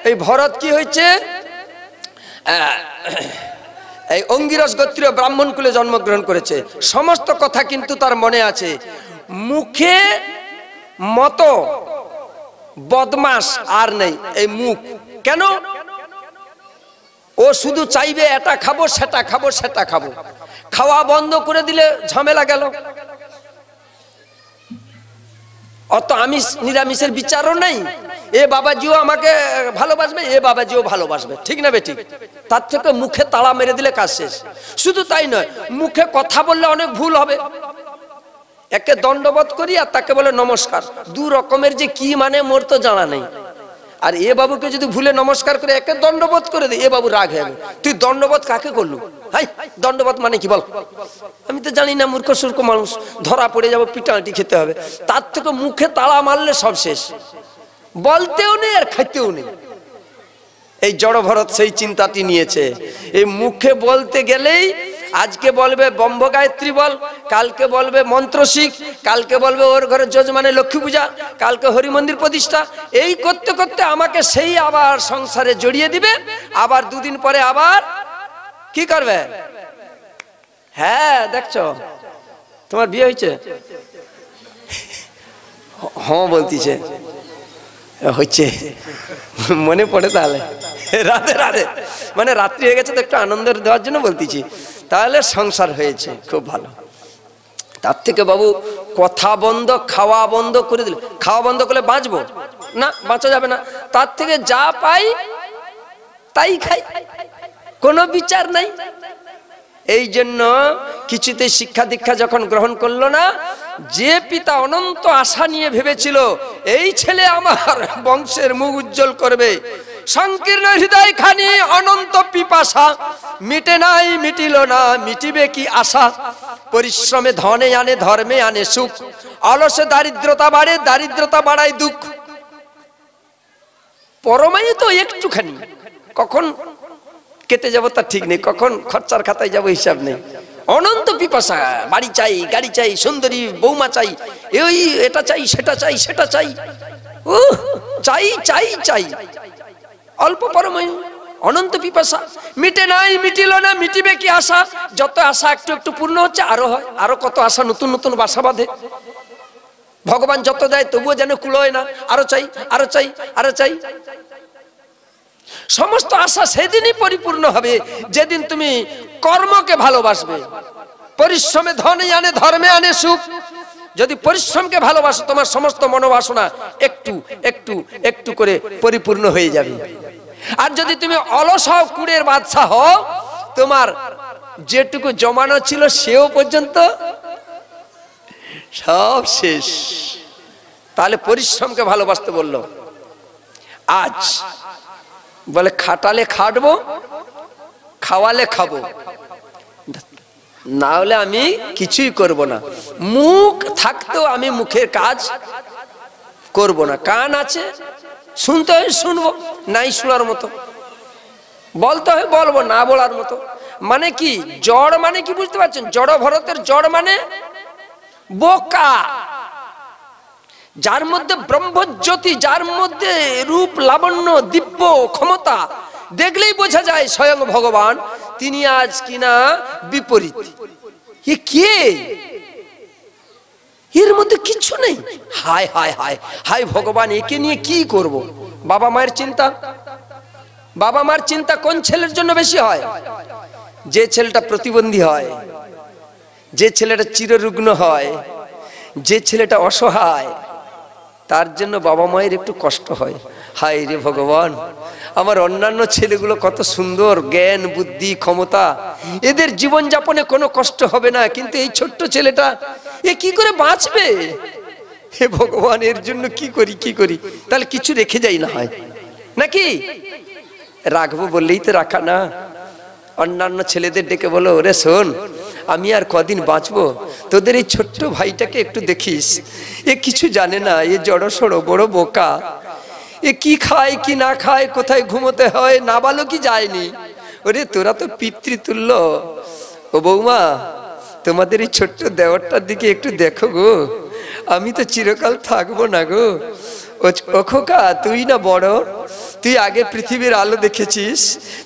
এই ভরত কি হয়েছে? এই অঙ্গিরস গোত্রীয় ব্রাহ্মণ কুলে জন্মগ্রহণ করেছে। সমস্ত কথা কিন্তু তার মনে আছে। মুখে মতো বদমাস আর নেই এই মুখ। কেন? ও শুধু চাইবে এটা খাবো, সেটা খাবো, সেটা খাবো। খাওয়া বন্ধ করে দিলে ঝামেলা গেল। অত আমিষ নিরামিষের বিচারও নেই। এ বাবাজিও আমাকে ভালোবাসবে, এ বাবাজিও ভালোবাসবে, ঠিক না বেঠিক? তার থেকে মুখে তালা মেরে দিলে কাজ শেষ। শুধু তাই নয়, মুখে কথা বললে অনেক ভুল হবে। একে দণ্ডবোধ করি আর তাকে বলে নমস্কার, দু রকমের যে কি মানে মোর তো জানা নেই। আর এ বাবুকে যদি ভুলে নমস্কার করে একে দণ্ডবোধ করে দে, এ বাবু রাগ হয়ে যাবে। তুই দণ্ডবোধ কাকে করলু? হাই, দণ্ডবোধ মানে কি বল? আমি তো জানি না, মূর্খ সূর্খ মানুষ, ধরা পড়ে যাবো, পিটাঁটি খেতে হবে। তার থেকে মুখে তালা মারলে সব শেষ, বলতেও নেই আর খাইতেও নেই। এই জড় ভরত সেই চিন্তাটি নিয়েছে। এই মুখে বলতে গেলেই আজকে বলবে ব্রহ্ম গায়ত্রী বল, কালকে বলবে মন্ত্র শিখ, কালকে বলবে ওর ঘরে যজমানে লক্ষ্মী পূজা, কালকে হরি মন্দির প্রতিষ্ঠা। এই করতে করতে আমাকে সেই আবার সংসারে জড়িয়ে দিবে। আবার দুদিন পরে আবার কি করবে? হ্যাঁ দেখছো তোমার বিয়ে হয়েছে, হ্যাঁ বলতিছে, হচ্ছে মনে পড়ে। তাহলে রাধে রাধে, মানে রাত্রি হয়ে গেছে তো একটু আনন্দ দেওয়ার জন্য বলতেছি। তাহলে সংসার হয়েছে, খুব ভালো। তার থেকে বাবু কথা বন্ধ, খাওয়া বন্ধ করে দিলে, খাওয়া বন্ধ করলে বাঁচবো না, বাঁচা যাবে না। তার থেকে যা পাই তাই খাই, কোনো বিচার নাই। এই জন্য কিছুতে শিক্ষা দীক্ষা যখন গ্রহণ করলো না, যে পিতা অনন্ত আশা নিয়ে ভেবেছিল এই ছেলে আমার বংশের মুখ উজ্জ্বল করবে, সংকীর্ণ হৃদয় খানি অনন্ত পিপাসা, মিটে নাই মিটিল না, মিটিবে কি আশা। পরিশ্রমে ধনে আনে, ধর্মে আনে সুখ, অলসে দারিদ্রতা বাড়ে, দারিদ্রতা বাড়ায় দুঃখ। পরমায়ু তো একটুখানি, কখন কেটে যাবো তার ঠিক নেই, কখন খরচার খাতায় যাবো হিসাব নেই। অনন্ত পিপাসা, বাড়ি চাই, গাড়ি চাই, সুন্দরী বৌমা চাই, এই এটা চাই, সেটা চাই, সেটা চাই, ও চাই চাই চাই। অল্প পরমায়ু, অনন্ত পিপাসা, মিটে নাই মিটিল না, মিটিবে কি আশা। যত আশা একটু একটু পূর্ণ হচ্ছে, আরো হয়, আরো কত আশা নতুন নতুন বাসা বাঁধে। ভগবান যত দেয় তবুও যেন কুলোয় না, আরো চাই, আরো চাই, আরো চাই। সমস্ত আশা সেদিনই পরিপূর্ণ হবে যেদিন তুমি কর্মকে ভালোবাসবে। পরিশ্রমে ধনে আনে, ধর্মে আনে সুখ। যদি পরিশ্রমকে ভালোবাসো, তোমার সমস্ত মনোবাসনা একটু একটু একটু করে পরিপূর্ণ হয়ে যাবে। আর যদি তুমি অলস হও, কুড়ের বাদশা হও, তোমার যেটুকু জমানো ছিল সেও পর্যন্ত সব শেষ। তাহলে পরিশ্রমকে ভালোবাসতে বললো। আজ বলে খাটালে খাটবো, খাওয়ালে খাবো, না হলে আমি কিছুই করব না। মুখ থাকতেও আমি মুখের কাজ করব না। কান আছে, শুনতে হয় শুনবো, নাই শোনার মতো, বলতে হয় বলবো, না বলার মতো। মানে কি জড়, মানে কি বুঝতে পারছেন? জড় ভরতের জড় মানে বোকা। যার মধ্যে ব্রহ্মজ্যোতি, যার মধ্যে রূপ লাবণ্য দিব্য ক্ষমতা, দেখলেই বোঝা যায় স্বয়ং ভগবান, তিনি আজ কিনা বিপরীত। এ কে? এর মধ্যে কিছু নেই। হায় হায় হায় হায় ভগবান, একে নিয়ে কি করব? বাবা মায়ের চিন্তা। বাবা মার চিন্তা কোন ছেলের জন্য বেশি হয়? যে ছেলেটা প্রতিবন্ধী হয়, যে ছেলেটা চিররুগ্ন হয়, যে ছেলেটা অসহায়, তার জন্য বাবা মায়ের একটু কষ্ট হয়। হায় রে ভগবান, আমার অন্যান্য ছেলেগুলো কত সুন্দর, জ্ঞান বুদ্ধি ক্ষমতা, এদের জীবন যাপনে কোনো কষ্ট হবে না, কিন্তু এই ছোট্ট ছেলেটা এ কি করে বাঁচবে? হে ভগবান, এর জন্য কি করি কি করি? তাহলে কিছু রেখে যাই না হয় নাকি? রাখবো বললেই তো রাখা না। অন্যান্য ছেলেদের ডেকে বলো, ওরে শোন, আমি আর কদিন বাঁচবো, তোদের এই ছোট্ট ভাইটাকে একটু দেখিস, এ কিছু জানে না, এ জড়ো সড়ো বড় বোকা, এ কি খায় কি না খায়, কোথায় ঘুমোতে হয়, না বলো কি যায়নি। ওরে তোরা তো পিতৃতুল্য, ও বৌমা, তোমাদের এই ছোট্ট দেওয়ারটার দিকে একটু দেখো গো, আমি তো চিরকাল থাকবো না গো। ও খোকা, তুই না বড়, তুই আগে পৃথিবীর আলো দেখেছিস,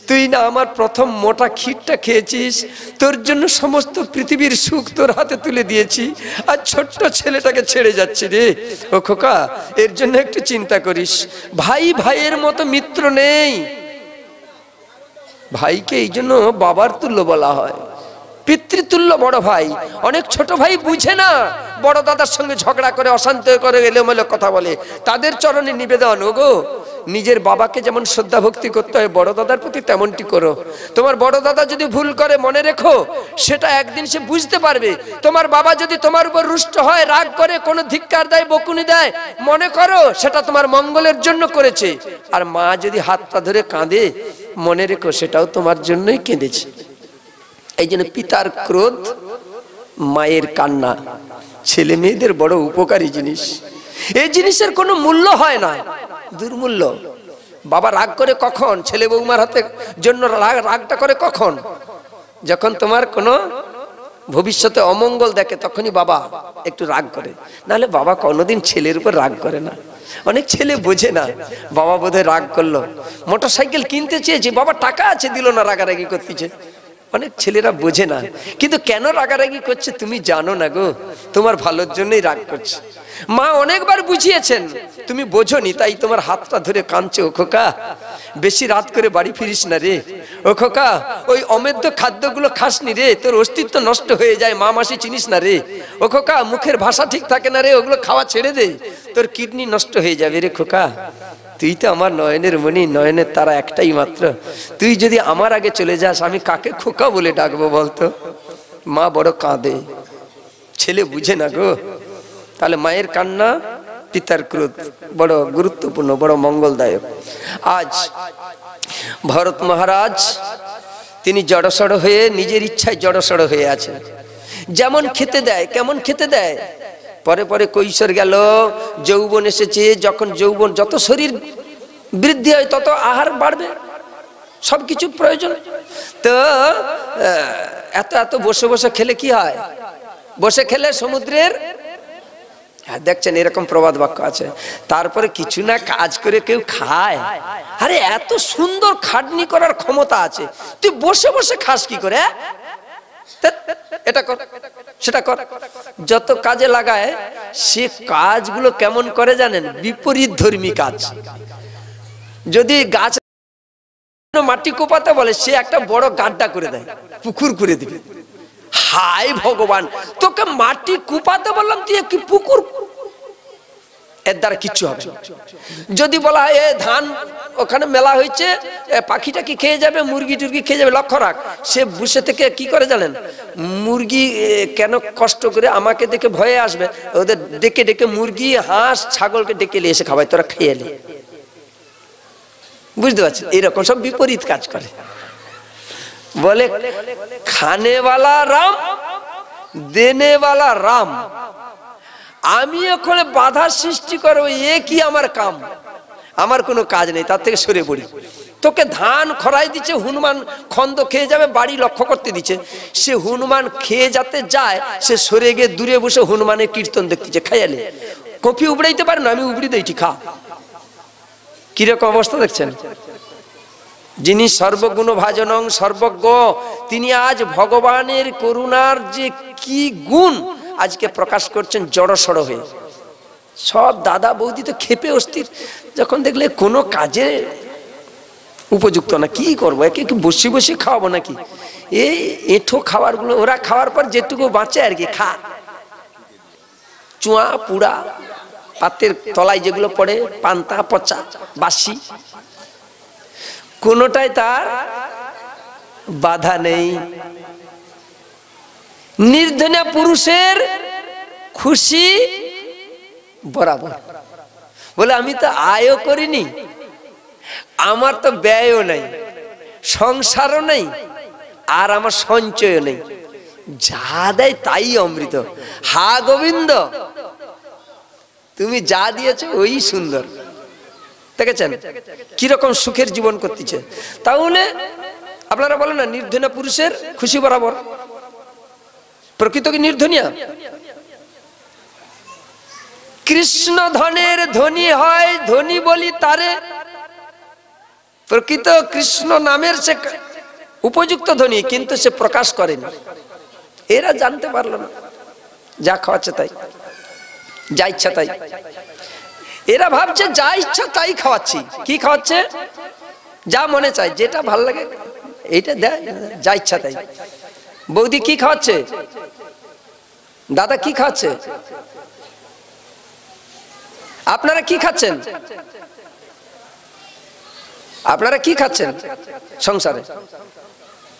তুই না আমার প্রথম মোটা ক্ষীরটা খেয়েছিস, তোর জন্য সমস্ত পৃথিবীর সুখ তোর হাতে তুলে দিয়েছি, আর ছোট্ট ছেলেটাকে ছেড়ে যাচ্ছি রে। ও খোকা, এর জন্য একটু চিন্তা করিস। ভাই ভাইয়ের মতো মিত্র নেই। ভাইকে এই জন্য বাবার তুল্য বলা হয়, পিতৃতুল্য বড় ভাই। অনেক ছোট ভাই বুঝে না, বড় দাদার সঙ্গে ঝগড়া করে, অশান্ত করে, এলোমেলো কথা বলে। তাদের চরণে নিবেদন, ওগো নিজের বাবাকে যেমন শ্রদ্ধা ভক্তি করতে হয়, বড় দাদার প্রতি তেমনটি করো। তোমার বড় দাদা যদি ভুল করে, মনে রেখো সেটা একদিন সে বুঝতে পারবে। তোমার বাবা যদি তোমার উপর রুষ্ট হয়, রাগ করে, কোনো ধিক্কার দেয়, বকুনি দেয়, মনে করো সেটা তোমার মঙ্গলের জন্য করেছে। আর মা যদি হাতটা ধরে কাঁদে, মনে রেখো সেটাও তোমার জন্যই কেঁদেছে। এই জন্য পিতার ক্রোধ, মায়ের কান্না ছেলে মেয়েদের বড় উপকারী জিনিস। এই জিনিসের কোনো মূল্য হয় না, দুর্মূল্য। বাবা রাগ করে কখন? ছেলে বৌমার হাতে জন্য রাগটা করে কখন? যখন তোমার কোনো ভবিষ্যতে অমঙ্গল দেখে, তখনই বাবা একটু রাগ করে, নাহলে বাবা কোনোদিন ছেলের উপর রাগ করে না। অনেক ছেলে বোঝে না, বাবা বোধহয় রাগ করলো, মোটর সাইকেল কিনতে চেয়েছে, বাবা টাকা আছে দিল না, রাগারাগি করতেছে। অনেক ছেলেরা বোঝে না, কিন্তু কেন রাগারাগি করছে তুমি জানো না গো, তোমার ভালোর জন্যই রাগ করছে। মা অনেকবার বুঝিয়েছেন, তুমি বোঝোনি, তাই তোমার হাতটা ধরে কাঁদছে। ও খোকা, বেশি রাত করে বাড়ি ফিরিস না রে। ও খোকা, ওই অমেদ্য খাদ্যগুলো খাসনি রে, তোর অস্তিত্ব নষ্ট হয়ে যায়, মা মাসি চিনিস না রে। ও খোকা, মুখের ভাষা ঠিক থাকে না রে, ওগুলো খাওয়া ছেড়ে দে, তোর কিডনি নষ্ট হয়ে যাবে রে খোকা, তুই তো আমার নয়নের মণি, নয়নের তারা একটাই মাত্র, তুই যদি আমার আগে চলে যাস আমি কাকে খোকা বলে ডাকবো বলতো? মা বড় কাঁদে, ছেলে বুঝে না গো। তাহলে মায়ের কান্না পিতার ক্রোধ বড় গুরুত্বপূর্ণ, বড় মঙ্গলদায়ক। আজ ভরত মহারাজ তিনি জড়সড় হয়ে, নিজের ইচ্ছায় জড়সড় হয়ে আছে। যেমন খেতে দেয়, কেমন খেতে দেয়, পরে পরে কৈশোর গেল, যৌবন এসেছে, যখন যৌবন, যত শরীর বৃদ্ধি হয় তত আহার বাড়বে, সবকিছু প্রয়োজন। তো এত এত বসে বসে খেলে কি হয়? বসে খেলে সমুদ্রের, দেখছেন এরকম প্রবাদ বাক্য আছে। তারপরে কিছু না কাজ করে কেউ খায়? আরে এত সুন্দর খাটনি করার ক্ষমতা আছে, তুই বসে বসে খাস কি করে? এটা কর, সেটা কর, যত কাজে লাগায় সে কাজগুলো কেমন করে জানেন? বিপরীত ধর্মী কাজ। যদি গাছ মাটি কোপাতে বলে, সে একটা বড় গাড্ডা করে দেয়, পুকুর করে দিবে। হাই ভগবান, তোকে মাটি কুপাতে বললাম, তুই কি পুকুর? এর দ্বারা কিচ্ছু হবে। যদি বলা হয় এ ধান ওখানে মেলা হয়েছে, পাখিটা কি খেয়ে যাবে, মুরগি টুরগি খেয়ে যাবে, লক্ষ্য রাখ, সে বসে থেকে কি করে জানেন? মুরগি কেন কষ্ট করে আমাকে দেখে ভয়ে আসবে, ওদের ডেকে ডেকে মুরগি, হাঁস, ছাগলকে ডেকে নিয়ে এসে খাওয়ায়, তোরা খেয়ে নে। বুঝতে পারছেন? এরকম সব বিপরীত কাজ করে। বলে খানেওয়ালা রাম, দেনেওয়ালা রাম। আমি ওখানে বাধা সৃষ্টি করবো, এ কি আমার কাম? আমার কোনো কাজ নেই, তার থেকে সরে পড়ি। তোকে ধান খরাই দিচ্ছে, হনুমান খন্দ খেয়ে যাবে, বাড়ি লক্ষ্য করতে দিচ্ছে, সে হনুমান খেয়ে যাতে যায়, সে সরে গিয়ে দূরে বসে হনুমানের কীর্তন দেখতেছে, খাইয়ালে কফি উবড়াইতে পারে না, আমি উবড়ি দিয়েছি, খা। কিরকম অবস্থা দেখছেন? যিনি সর্বগুণ ভাজনং সর্বজ্ঞ, তিনি আজ ভগবানের করুণার যে কি গুণ আজকে প্রকাশ করছেন জড়সড় হয়ে। সব দাদা বৌদি তো খেপে অস্থির, যখন দেখলে কোনো কাজে উপযুক্ত না, কি করবো, একে কি বসে বসে খাওয়াবো নাকি? এই এঁঠো খাবারগুলো ওরা খাওয়ার পর যেটুকু বাঁচে আর কি, খা। চুয়া পুড়া পাতের তলায় যেগুলো পড়ে, পান্তা পচা বাসি, কোনোটাই তার বাধা নেই। নির্ধনা পুরুষের খুশি বরাবর। বলে আমি তো আয়ও করিনি, আমার তো ব্যয়ও নাই, সংসারও নেই, আর আমার সঞ্চয়ও নেই, যা দেয় তাই অমৃত। হা গোবিন্দ, তুমি যা দিয়েছো ওই সুন্দর। দেখেছেন কিরকম সুখের জীবন করতেছে? তাহলে আপনারা বলেন না, নির্ধনা পুরুষের খুশি বরাবর। প্রকৃত কি নির্ধনিয়া? কৃষ্ণ ধনের ধনী হয়, ধনী বলি তারে। প্রকৃত কৃষ্ণ নামের সে উপযুক্ত ধনী, কিন্তু সে প্রকাশ করেনি। এরা জানতে পারলো না, যা খাওয়াচ্ছে তাই, যা ইচ্ছা তাই। এরা ভাবছে যা ইচ্ছা তাই খাওয়াচ্ছি। কি খাওয়াচ্ছে? যা মনে চায়, যেটা ভাল লাগে এইটা দেয়, যা ইচ্ছা তাই। বৌদি কি খাওয়াচ্ছে? দাদা কি খাওয়াচ্ছে? আপনারা কি খাচ্ছেন? আপনারা কি খাচ্ছেন সংসারে?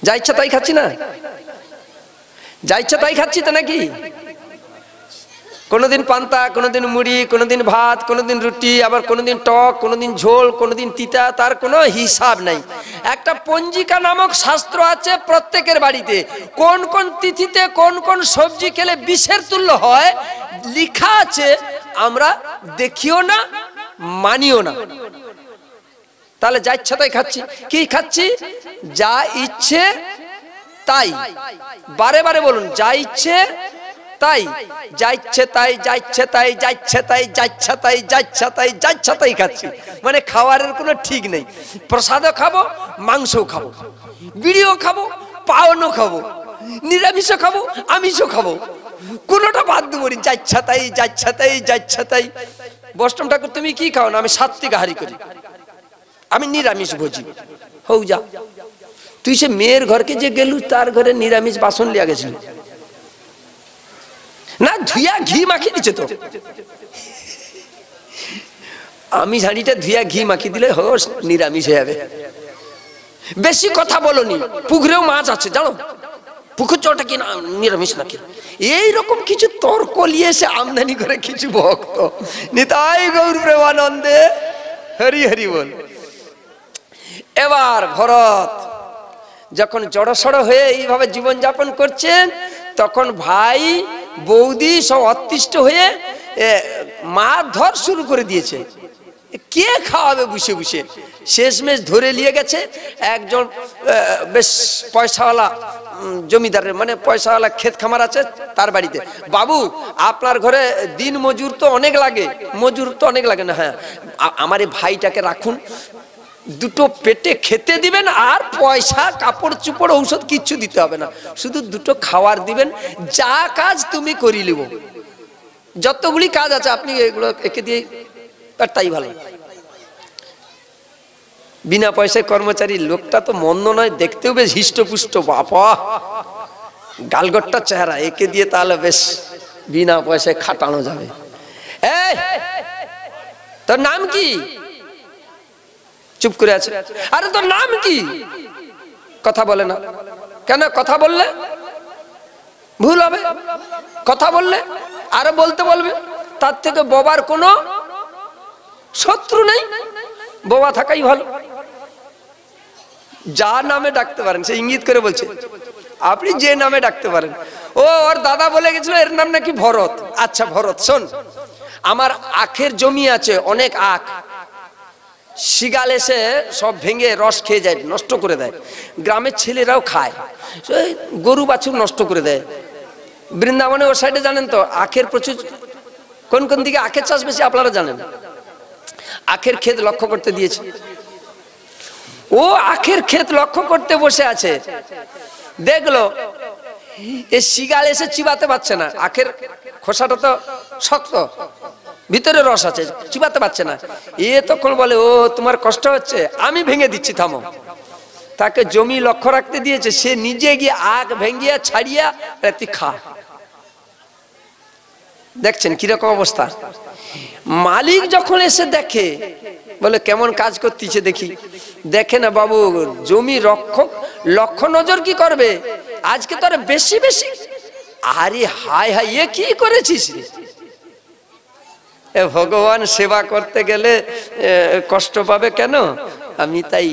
যা ইচ্ছা তাই খাচ্ছি না? যা ইচ্ছা তাই খাচ্ছি তো নাকি? কোনোদিন পান্তা, কোনোদিন মুড়ি, কোনোদিন ভাত, কোনোদিন রুটি, আবার কোনোদিন টক, কোনোদিন ঝোল, কোনোদিন তিতা, তার কোনো হিসাব নাই। একটা পঞ্জিকা নামক শাস্ত্র আছে প্রত্যেকের বাড়িতে, কোন কোন তিথিতে কোন কোন সবজি খেলে বিষের তুল্য হয় লেখা আছে। আমরা দেখিও না, মানিও না। তাহলে যা ইচ্ছা তাই খাচ্ছি। কি খাচ্ছি? যা ইচ্ছে তাই। বারে বারে বলুন, যা ইচ্ছে তাই, যা ইচ্ছে তাই, যা ইচ্ছে তাই, যা ইচ্ছে তাই, যা ইচ্ছা তাই, যা ইচ্ছা তাই, যা ইচ্ছা তাই খাচ্ছি। মানে খাওয়ারের কোনো ঠিক নেই। প্রসাদও খাবো, মাংসও খাবো, বিড়িও খাবো, পাওয়ানো খাবো, নিরামিষও খাবো, আমিষও খাবো, কোনোটা বাদ দেবো না। যা ইচ্ছা তাই, যা ইচ্ছা তাই, যা ইচ্ছা তাই। বৈষ্ণব ঠাকুর তুমি কি খাও না? আমি সাত্বিক আহারি করি, আমি নিরামিষ ভোজি। হউ যা, তুই সে মেয়ের ঘরকে যে গেলু, তার ঘরে নিরামিষ বাসন লিয়া গেছিল না, ধুইয়া ঘি মাখিয়ে দিচ্ছে তো। আমিষ হাঁড়িটা ধুইয়া ঘি মাখিয়ে দিলে হোস নিরামিষ হয়ে যাবে। বেশি কথা বলনি, পুকুরেও মাছ আছে জানো, পুকুর চটা কি নিরামিষ নাকি, এইরকম কিছু তর্ক নিয়ে এসে আমদানি করে কিছু ভক্ত। নিতাই গৌর প্রেমানন্দে হরি হরি বল। এবার ভরত যখন জড়সড় হয়ে এইভাবে জীবনযাপন করছেন, তখন ভাই বৌদি সব অতিষ্ঠ হয়ে মারধর শুরু করে দিয়েছে। কে খাওয়াবে বসে বসে? শেষমেশ ধরে নিয়ে গেছে একজন বেশ পয়সাওয়ালা জমিদারের, মানে পয়সাওয়ালা ক্ষেত খামার আছে তার বাড়িতে। বাবু আপনার ঘরে দিন মজুর তো অনেক লাগে, মজুর তো অনেক লাগে না, হ্যাঁ আমার এই ভাইটাকে রাখুন, দুটো পেটে খেতে দিবেন, আর পয়সা কাপড় চুপড় ঔষধ কিচ্ছু দিতে হবে না, শুধু দুটো খাওয়ার দিবেন, যা কাজ তুমি করি লিব, যতগুলি কাজ আছে আপনি এগুলো একে দিয়ে, আর তাই ভালো। বিনা পয়সায় কর্মচারী, লোকটা তো মন্দ নয়, দেখতেও বেশ হিষ্টপুষ্ট, বাবা গালগট্টা চেহারা, একে দিয়ে তাহলে বেশ বিনা পয়সায় খাটানো যাবে। এই তোর নাম কি? চুপ করে আছে। আরে তোর নাম কি? কথা বলে না কেন? কথা বললে ভুল হবে, কথা বললে আরো বলতে বলবে। তার থেকে বাবার কোনো শত্রু নেই, বাবা থাকাই ভালো। যা নামে ডাকতে পারেন, সে ইঙ্গিত করে বলছে আপনি যে নামে ডাকতে পারেন। ও ওর দাদা বলে গেছিল এর নাম নাকি ভরত। আচ্ছা ভরত শোন, আমার আখের জমি আছে, অনেক আখ, শিগাল এসে সব ভেঙে রস খেয়ে যায়, নষ্ট করে দেয়, গ্রামের ছেলেরাও খায়, গরু বাছুর নষ্ট করে দেয়। বৃন্দাবনে ওর সাইডে জানেন তো আখের প্রচুর, কোন কোন দিকে আখের চাষ বেশি আপনারা জানেন? আখের ক্ষেত লক্ষ্য করতে দিয়েছে, ও আখের ক্ষেত লক্ষ্য করতে বসে আছে, দেখলো এ শিগাল এসে চিবাতে পারছে না, আখের খোসাটা তো শক্ত, ভিতরে রস আছে, চিবাতে পারছে না। এ তখন বলে ও তোমার কষ্ট হচ্ছে, আমি ভেঙে দিচ্ছি, থামো। তাকে জমি লক্ষ্য রাখতে দিয়েছে, সে নিজে গিয়ে আখ ভেঙিয়া ছাড়িয়া তুই খা। দেখছেন কিরকম অবস্থা। মালিক যখন এসে দেখে, বলে কেমন কাজ করতেছে দেখি, দেখে না বাবু জমি রক্ষক লক্ষ্য নজর কি করবে, আজকে তো আর বেশি বেশি, আরে হায় হায় এ কি করেছিস রে? ভগবান সেবা করতে গেলে কষ্ট পাবে কেন? আমি তাই,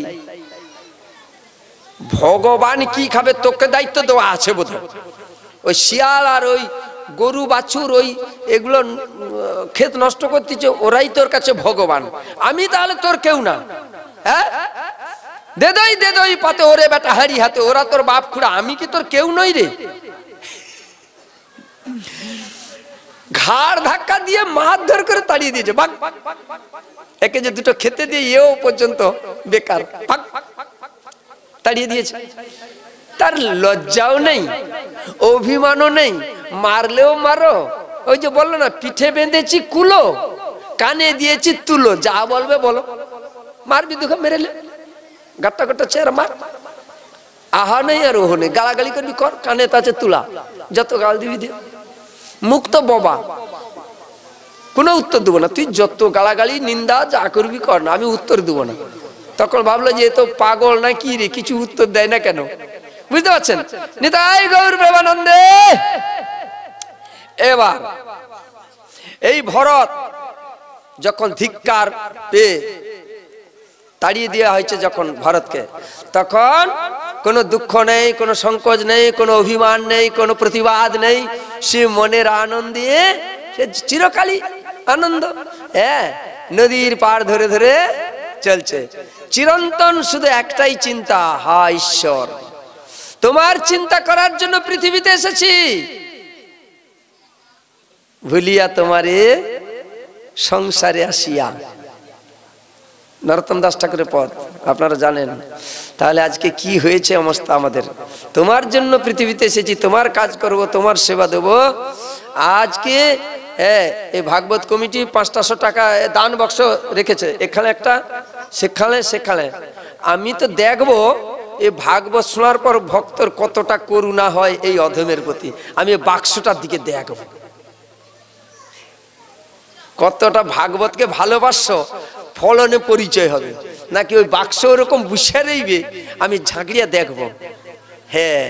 ভগবান কি খাবে তোকে দায়িত্ব দেওয়া আছে বোধহয়। ওই শিয়াল আর ওই গরু বাছুর ওই এগুলো ক্ষেত নষ্ট করতেছে, ওরাই তোর কাছে ভগবান, আমি তাহলে তোর কেউ না। হ্যাঁ দে দই পাতে ওরে বেটা হাড়ি হাতে, ওরা তোর বাপ খুড়া, আমি কি তোর কেউ নই রে? ঘাড় ধাক্কা দিয়ে মারধর করে তাড়িয়ে দিয়েছে, ভাগ। একে যে দুটো খেতে দিয়ে এও পর্যন্ত বেকার, ভাগ তাড়িয়ে দিয়েছে। তার লজ্জাও নেই, অভিমানও নেই, মারলেও মারো, ওই যে বললো না পিঠে বেঁধেছি কুলো, কানে দিয়েছি তুলো, যা বলবে বলো, মারবি দুঃখে মেরেলে, গাট্টা গাট্টা চেয়ার মার, আহা নেই আর ওহ নেই, গালাগালি করবি কর, কানে তাছে তুলা, যত গাল দিবি দে, মুক্ত বাবা, কোনো উত্তর দেবো না, তুই যত গালাগালি নিন্দা যা করবি কর না, আমি উত্তর দেবো না। তখন ভাবলো যে এ তো পাগল না কি রে, কিছু উত্তর দেয় না কেন, বুঝতে পারছেন? নিতাই গৌর প্রেমানন্দে। এবার এই ভরত যখন ধিক্কার পেয়ে তাড়িয়ে দেওয়া হয়েছে যখন ভরতকে, তখন কোনো দুঃখ নেই, কোনো সংকোচ নেই, কোনো অভিমান নেই, কোনো প্রতিবাদ নেই, সে মনের আনন্দে সে চিরকালই আনন্দ, হ্যাঁ নদীর পার ধরে ধরে চলছে। চিরন্তন শুধু একটাই চিন্তা, হা ঈশ্বর তোমার চিন্তা করার জন্য পৃথিবীতে এসেছি, ভুলিয়া তোমারে সংসারে আসিয়া। নরোত্তম দাস ঠাকুরের পদ আপনারা জানেন। তাহলে আজকে কি হয়েছে অবস্থা আমাদের, তোমার জন্য পৃথিবীতে এসেছি, তোমার কাজ করব, তোমার সেবা দেব। আজকে এই ভাগবত কমিটি 500 টাকা দান বাক্স রেখেছে, এখানে একটা সেখানে আমি তো দেখবো এই ভাগবত শোনার পর ভক্তর কতটা করুণা হয় এই অধমের প্রতি, আমি বাক্সটার দিকে দেখব। কতটা ভাগবতকে ভালোবাসো ফলনে পরিচয় হবে, নাকি ওই বাক্স ওরকম বুঝে রইবে আমি ঝাঁকড়িয়া দেখব। হ্যাঁ,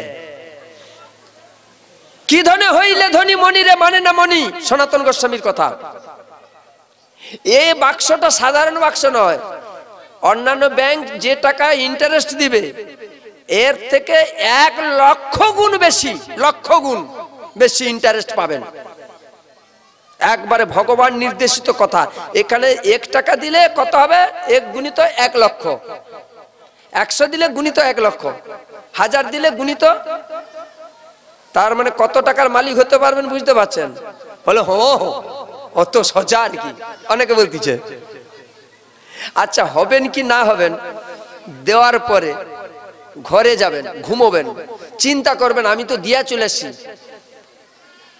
কি ধনে হইলে ধনী মনিরে মানে না মনি, সনাতন গোস্বামীর কথা। এই বাক্সটা সাধারণ বাক্স নয়, অন্যান্য ব্যাংক যে টাকা ইন্টারেস্ট দিবে এর থেকে 1 লক্ষ গুণ বেশি, লক্ষ গুণ বেশি ইন্টারেস্ট পাবেন। একবারে ভগবান নির্দেশিত কথা। এখানে 1 টাকা দিলে কত হবে? 1 গুণিত 1 লক্ষ, 100 দিলে গুণিত 1 লক্ষ, 1000 দিলে গুণিত। তার মানে কত টাকার মালিক হতে পারবেন বুঝতে পারছেন? বলে অত সোজা আর কি, অনেকে বলতেছে। আচ্ছা, হবেন কি না হবেন, দেওয়ার পরে ঘরে যাবেন, ঘুমোবেন, চিন্তা করবেন আমি তো দিয়া চলে এসেছি।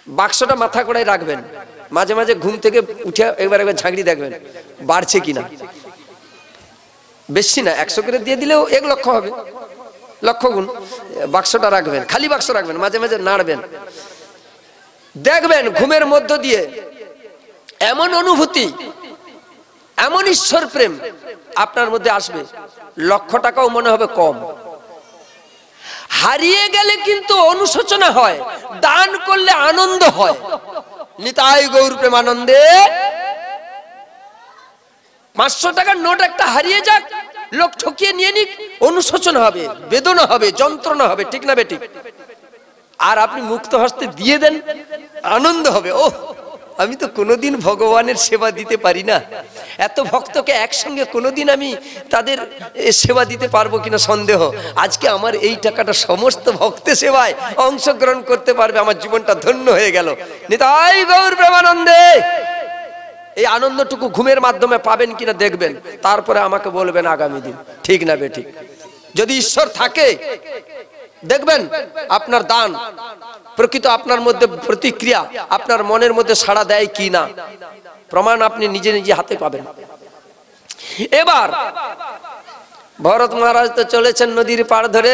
বাক্সটা মাথা কড়ায় রাখবেন, মাঝে মাঝে ঘুম থেকে উঠে একবার ঝাঁকড়ি দেখবেন বাড়ছে কিনা। বেশি না, 100 করে দিয়ে দিলেও 1 লক্ষ হবে, লক্ষ গুণ। বাক্সটা রাখবেন, খালি বাক্স রাখবেন, মাঝে মাঝে নাড়বেন, দেখবেন ঘুমের মধ্য দিয়ে এমন অনুভূতি, এমন ঈশ্বর প্রেম আপনার মধ্যে আসবে, 1 লক্ষ টাকাও মনে হবে কম। হারিয়ে গেলে কিন্তু অনুশোচনা হয়, দান করলে আনন্দ হয়। নিতাই গৌর প্রেমানন্দে। 500 টাকার নোট একটা হারিয়ে যাক, লোক ঠকিয়ে নিয়ে নিক, অনুশোচনা হবে, বেদনা হবে, যন্ত্রণা হবে, ঠিক না বেঠিক? আর আপনি মুক্ত হস্তে দিয়ে দেন, আনন্দ হবে। ও, আমি তো কোনোদিন ভগবানের সেবা দিতে পারি না, এত ভক্তকে একসঙ্গে কোনোদিন আমি তাদের সেবা দিতে পারবো কিনা সন্দেহ। আজকে আমার এই টাকাটা সমস্ত ভক্তের সেবায় অংশগ্রহণ করতে পারবে, আমার জীবনটা ধন্য হয়ে গেল। নিতাই গৌর প্রেমানন্দে। এই আনন্দটুকু ঘুমের মাধ্যমে পাবেন কিনা দেখবেন, তারপরে আমাকে বলবেন আগামী দিন, ঠিক না বেঠিক? যদি ঈশ্বর থাকে দেখবেন আপনার দান প্রকৃত আপনার মধ্যে প্রতিক্রিয়া, আপনার মনের মধ্যে সাড়া দেয় কি না, প্রমাণ আপনি নিজে নিজে হাতে পাবেন। এবার ভরত মহারাজ তো চলেছেন নদীর পাড় ধরে।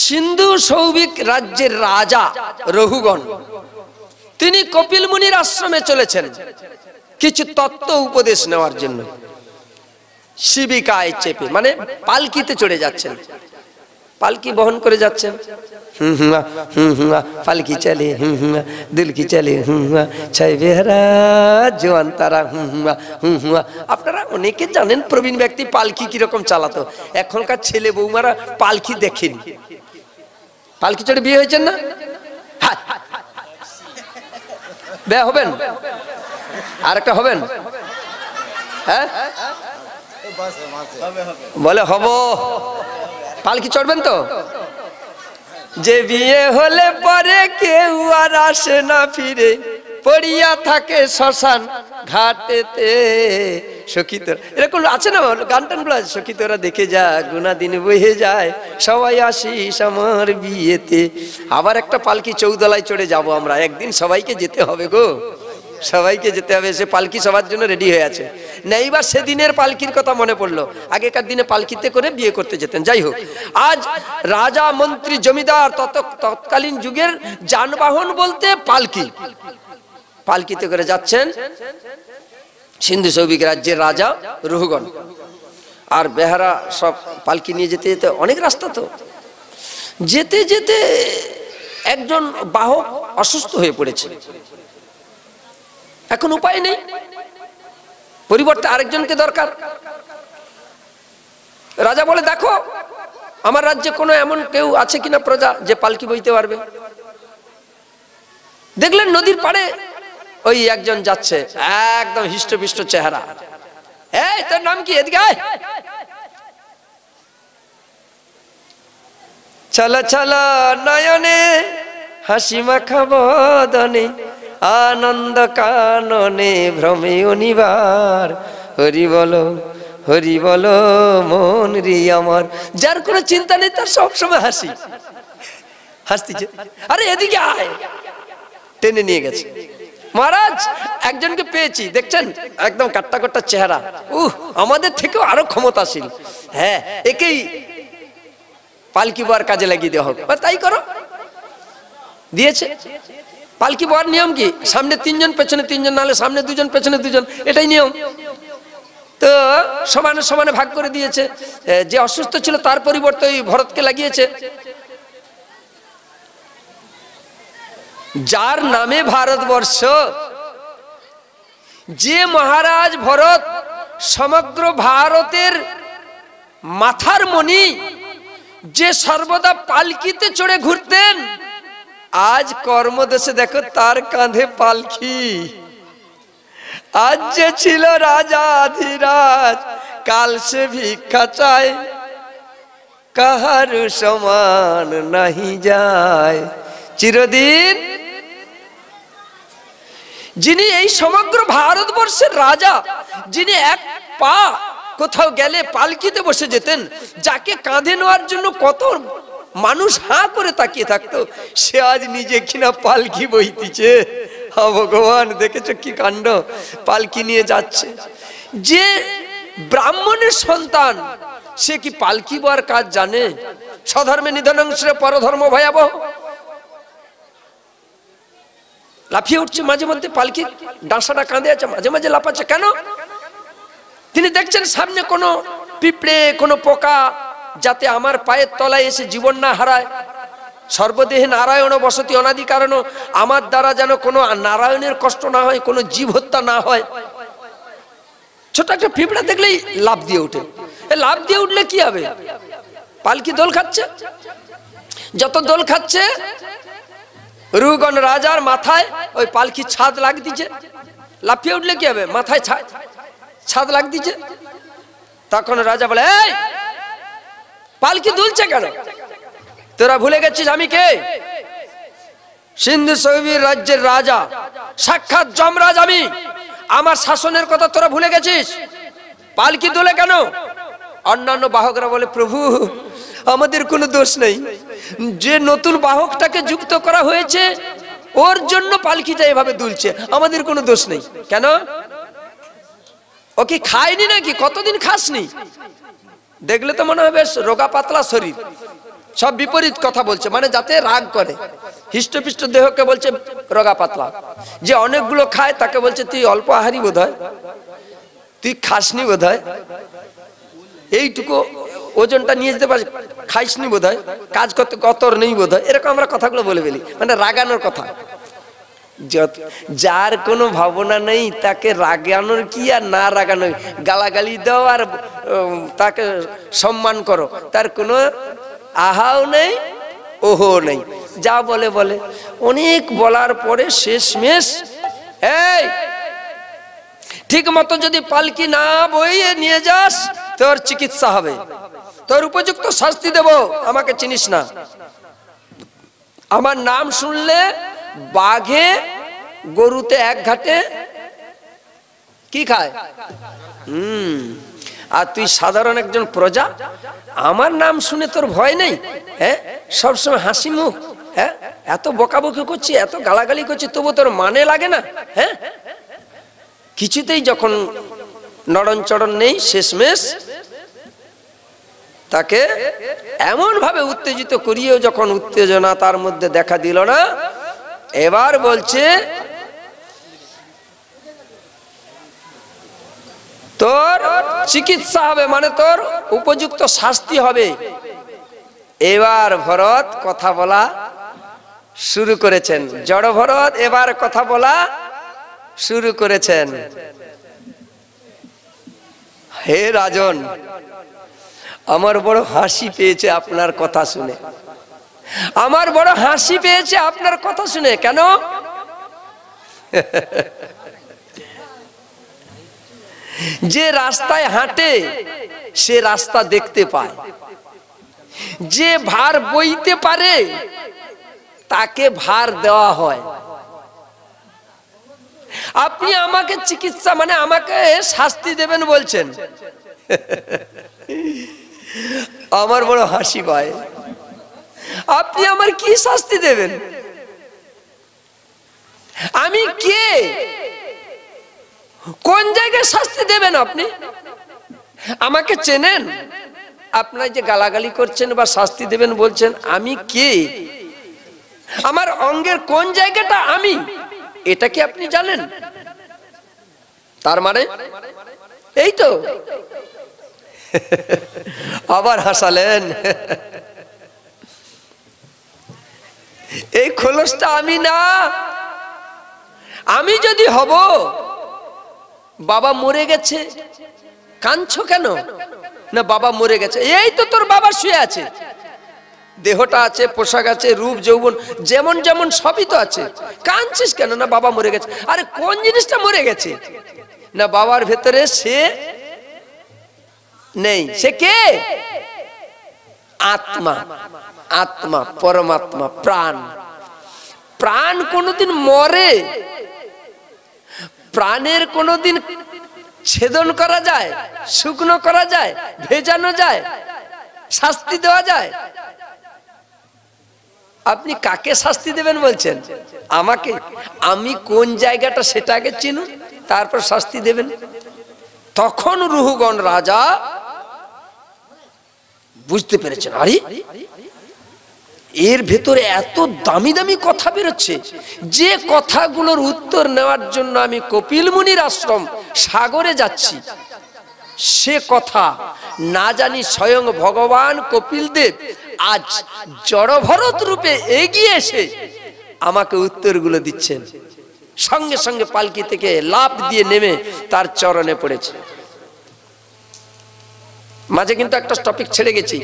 সিন্ধু সৌভিক রাজ্যের রাজা রঘুগণ, তিনি কপিল মুনির আশ্রমে চলেছেন কিছু তত্ত্ব উপদেশ নেওয়ার জন্য। শিবিকায় চেপে, মানে পালকিতে চড়ে যাচ্ছেন, পালকি বহন করে যাচ্ছেন। পালকি চলে দিল কি চলে ছয় বেহরা জোয়ান তারা। আপনারা অনেকে জানেন, প্রবীণ ব্যক্তি পালকি কিরকম চালাতো। এখনকার ছেলে বৌমারা পালকি দেখেনি। পালকি চড়ে বিয়ে হয়েছেন না? বিয়ে হবেন? আর একটা হবেন? হ্যাঁ বলে হব। পালকি চড়বেন তো? যে বিয়ে হলে পরে কেউ আর আসে না ফিরে, পড়িয়া থাকে শ্মশান ঘাটেতে। সখী তোরা, এরকম আছে না গান টানগুলো আছে, সখী তোরা দেখে যা গুনা দিন বহে যায়, সবাই আসিস আমার বিয়েতে। আবার একটা পালকি চৌদলায় চড়ে যাব আমরা একদিন, সবাইকে যেতে হবে গো, সবাইকে যেতে হবে। সে পালকি সবার জন্য রেডি হয়ে আছে। নেইবার সেদিনের পালকির কথা মনে পড়লো, আগেকার দিনে পালকিতে করে বিয়ে করতে যেতেন। যাই হোক, আজ রাজা মন্ত্রী জমিদার তৎকালীন যুগের যানবাহন বলতে পালকি, পালকিতে করে যাচ্ছেন সিন্ধু সৌভিক রাজ্যের রাজা রঘুগণ। আর বেহারা সব পালকি নিয়ে যেতে যেতে অনেক রাস্তা, তো যেতে যেতে একজন বাহক অসুস্থ হয়ে পড়েছে। এখন উপায় নেই, পরিবর্তে আরেকজনকে দরকার। রাজা বলে, দেখো আমার রাজ্যে কোনো এমন কেউ আছে কিনা প্রজা যে পালকি বইতে পারবে। দেখলেন নদীর পাড়ে ওই একজন যাচ্ছে, একদম হিষ্টপিষ্ট চেহারা। এই তোর নাম কি? এদিকে আয়। চলো চলো নয়নে হাসি মাখা বদনে, আনন্দ কাননে ভ্রমে অনিবার, হরি বলো মন রে আমার। যার কোনো চিন্তা নেই তার সবসময় হাসি, হাসতিছে। আরে এদিকে আয়, টেনে নিয়ে গেছে। মহারাজ একজনকে পেয়েছি, দেখছেন একদম কাট্টা কাট্টা চেহারা, আমাদের থেকেও আরো ক্ষমতাশীল। হ্যাঁ, একেই পালকি বার কাজে লাগিয়ে দেওয়া হোক। তাই করো। দিয়েছে। পালকি বওয়ার নিয়ম কি? সামনে তিনজন পেছনে তিনজন, নাহলে সামনে দুজন পেছনে দুজন, এটাই নিয়ম। তো সমানে সমানে ভাগ করে দিয়েছে। যে অসুস্থ ছিল তার পরিবর্তে ওই ভরতকে লাগিয়েছে। যার নামে ভারতবর্ষ, যে মহারাজ ভরত সমগ্র ভারতের মাথার মণি, যে সর্বদা পালকিতে চড়ে ঘুরতেন, আজ কর্মদেশে দেখো তার কাঁধে পালকি। আজ যে ছিল রাজা ধীরাজ, কাল সে ভিক্ষা চায়, কাহার সমান নাহি যায়। চিরদিন যিনি এই সমগ্র ভারতবর্ষের রাজা, যিনি এক পা কোথাও গেলে পালকিতে বসে যেতেন, যাকে কাঁধে নেওয়ার জন্য কত মানুষ হাঁ করে তাকিয়ে থাকতো, সে আজ নিজে কিনা পালকি বইতিছে। হ্যাঁ ভগবান, দেখেছো কি কাণ্ড, পালকি নিয়ে যাচ্ছে। যে ব্রাহ্মণের সন্তান, সে কি পালকি বওয়ার কাজ জানে? স্বধর্মে নিধনাংশে পরধর্ম ভয়াবহ। লাফিয়ে উঠছে মাঝে মধ্যে, পালকি ডাঁসাটা কাঁধে আছে, মাঝে মাঝে লাফাচ্ছে। কেন? তিনি দেখছেন সামনে কোনো পিঁপড়ে, কোনো পোকা, যাতে আমার পায়ের তলায় এসে জীবন না হারায়। সর্বদেহে নারায়ণ বসতি অনাদি কারণ, আমার দ্বারা যেন কোনো নারায়ণের কষ্ট না হয়, কোনো জীব হত্যা না হয়। ছোট একটা পিঁপড়া দেখলেই লাফ দিয়ে উঠে। লাফ দিয়ে উঠলে কি হবে? পালকি দোল খাচ্ছে। যত দোল খাচ্ছে, রুগণ রাজার মাথায় ওই পালকি ছাদ লাগ দিচ্ছে। লাফিয়ে উঠলে কি হবে? মাথায় ছাদ লাগ দিচ্ছে। তখন রাজা বলে, এই পালকি দুলছে কেন? তোরা ভুলে গেছিস আমি কে? সিন্ধু সৌবীর রাজ্যের রাজা, সাক্ষাৎ যমরাজ আমি। আমার শাসনের কথা তোরা ভুলে গেছিস? পালকি দোলে কেন? অন্যান্য বাহকরা বলে, প্রভু আমাদের কোনো দোষ নেই, যে নতুন বাহকটাকে যুক্ত করা হয়েছে ওর জন্য পালকিটা এভাবে দুলছে, আমাদের কোনো দোষ নেই। কেন? ও কি খায়নি নাকি? কতদিন খাসনি? দেখলে তো মনে হয় বেশ রোগা পাতলা শরীর। সব বিপরীত কথা বলছে, মানে যাতে রাগ করে। হৃষ্টপিষ্ট দেহকে বলছে রোগা পাতলা, যে অনেকগুলো খায় তাকে বলছে তুই অল্প আহারি বোধ হয়, তুই খাসনি বোধ হয়, এইটুকু ওজনটা নিয়ে যেতে পারিস, খাইসনি বোধ হয়, কাজ করতে গতর নেই বোধ হয়। এরকম আমরা কথাগুলো বলে ফেলি, মানে রাগানোর কথা। যার কোনো ভাবনা নেই তাকে রাগানোর কি আর না রাগানোর, গালাগালি দাও আর তাকে সম্মান করো, তার কোনো আহাও নেই ওহো নেই। যা বলে বলে। অনেক বলার পরে শেষমেশ, এই ঠিক মতো যদি পালকি না বইয়ে নিয়ে যাস, তোর চিকিৎসা হবে, তোর উপযুক্ত শাস্তি দেব। আমাকে চিনিস না, আমার নাম শুনলে বাঘে গরুতে এক ঘাটে কি খায়, আর তুই সাধারণ একজন প্রজা, আমার নাম শুনে তোর ভয় নেই? হ্যাঁ, সবসময় হাসি মুখ, হ্যাঁ, এত বকাবকি করছি, এত গালাগালি করছি, তবু তোর মানে লাগে না? হ্যাঁ, কিছুতেই যখন নড়ন চড়ন নেই, শেষমেশ তাকে এমন ভাবে উত্তেজিত করিয়েও যখন উত্তেজনা তার মধ্যে দেখা দিল না, এবার বলছে তোর চিকিৎসা হবে, মানে তোর উপযুক্ত শাস্তি হবে। এবার ভরত কথা বলা শুরু করেছেন, জড় ভরত এবার কথা বলা শুরু করেছেন। হে রাজন, আমার বড় হাসি পেয়েছে আপনার কথা শুনে, আমার বড় হাসি পেয়েছে আপনার কথা শুনে। কেন? যে রাস্তায় হাঁটে সে রাস্তা দেখতে পায়, যে ভার বইতে পারে তাকে ভার দেওয়া হয়। আপনি আমাকে চিকিৎসা মানে আমাকে শাস্তি দেবেন বলছেন, আমার বড় হাসি পায়। আপনি আমার কি শাস্তি দেবেন? আমি কে? কোন জায়গায় শাস্তি দেবেন আপনি? আমাকে চেনেন? আপনার যে গালাগালি করছেন বা শাস্তি দেবেন বলছেন, আমি কে? আমার অঙ্গের কোন জায়গাটা আমি, এটা কি আপনি জানেন? তার মানে এই তো। আবার হাসালেন। এই খোলসটা আমি না। আমি যদি হব, বাবা মরে গেছে, কাঁদছো কেন? না বাবা মরে গেছে। এই তো তোর বাবা শুয়ে আছে, দেহটা আছে, পোশাক আছে, রূপ যৌবন যেমন যেমন সবই তো আছে, কাঁদছিস কেন? না বাবা মরে গেছে। আরে কোন জিনিসটা মরে গেছে? না বাবার ভেতরে সে নেই। সে কে? আত্মা। আত্মা, পরমাত্মা, প্রাণ। প্রাণ কোনদিন মরে? প্রাণের কোনদিন ছেদন করা যায়, শুকনো করা যায়, ভেজানো যায়, শাস্তি দেওয়া যায়? আপনি কাকে শাস্তি দেবেন বলছেন? আমাকে। আমি কোন জায়গাটা সেটা আগে চিনুন, তারপর শাস্তি দেবেন। তখন রুহুগণ রাজা বুঝতে পেরেছেন, আরে এর ভেতরে এত দামি দামি কথা বেরোচ্ছে, যে কথাগুলোর উত্তর নেওয়ার জন্য আমি কপিল মুনির আশ্রম সাগরে যাচ্ছি, সে কথা না জানি স্বয়ং ভগবান কপিল দেব আজ জড়ভরত রূপে এগিয়ে এসে আমাকে উত্তরগুলো দিচ্ছেন। সঙ্গে সঙ্গে পালকি থেকে লাফ দিয়ে নেমে তার চরণে পড়েছে। মাঝে কিন্তু একটা টপিক ছেড়ে গেছি,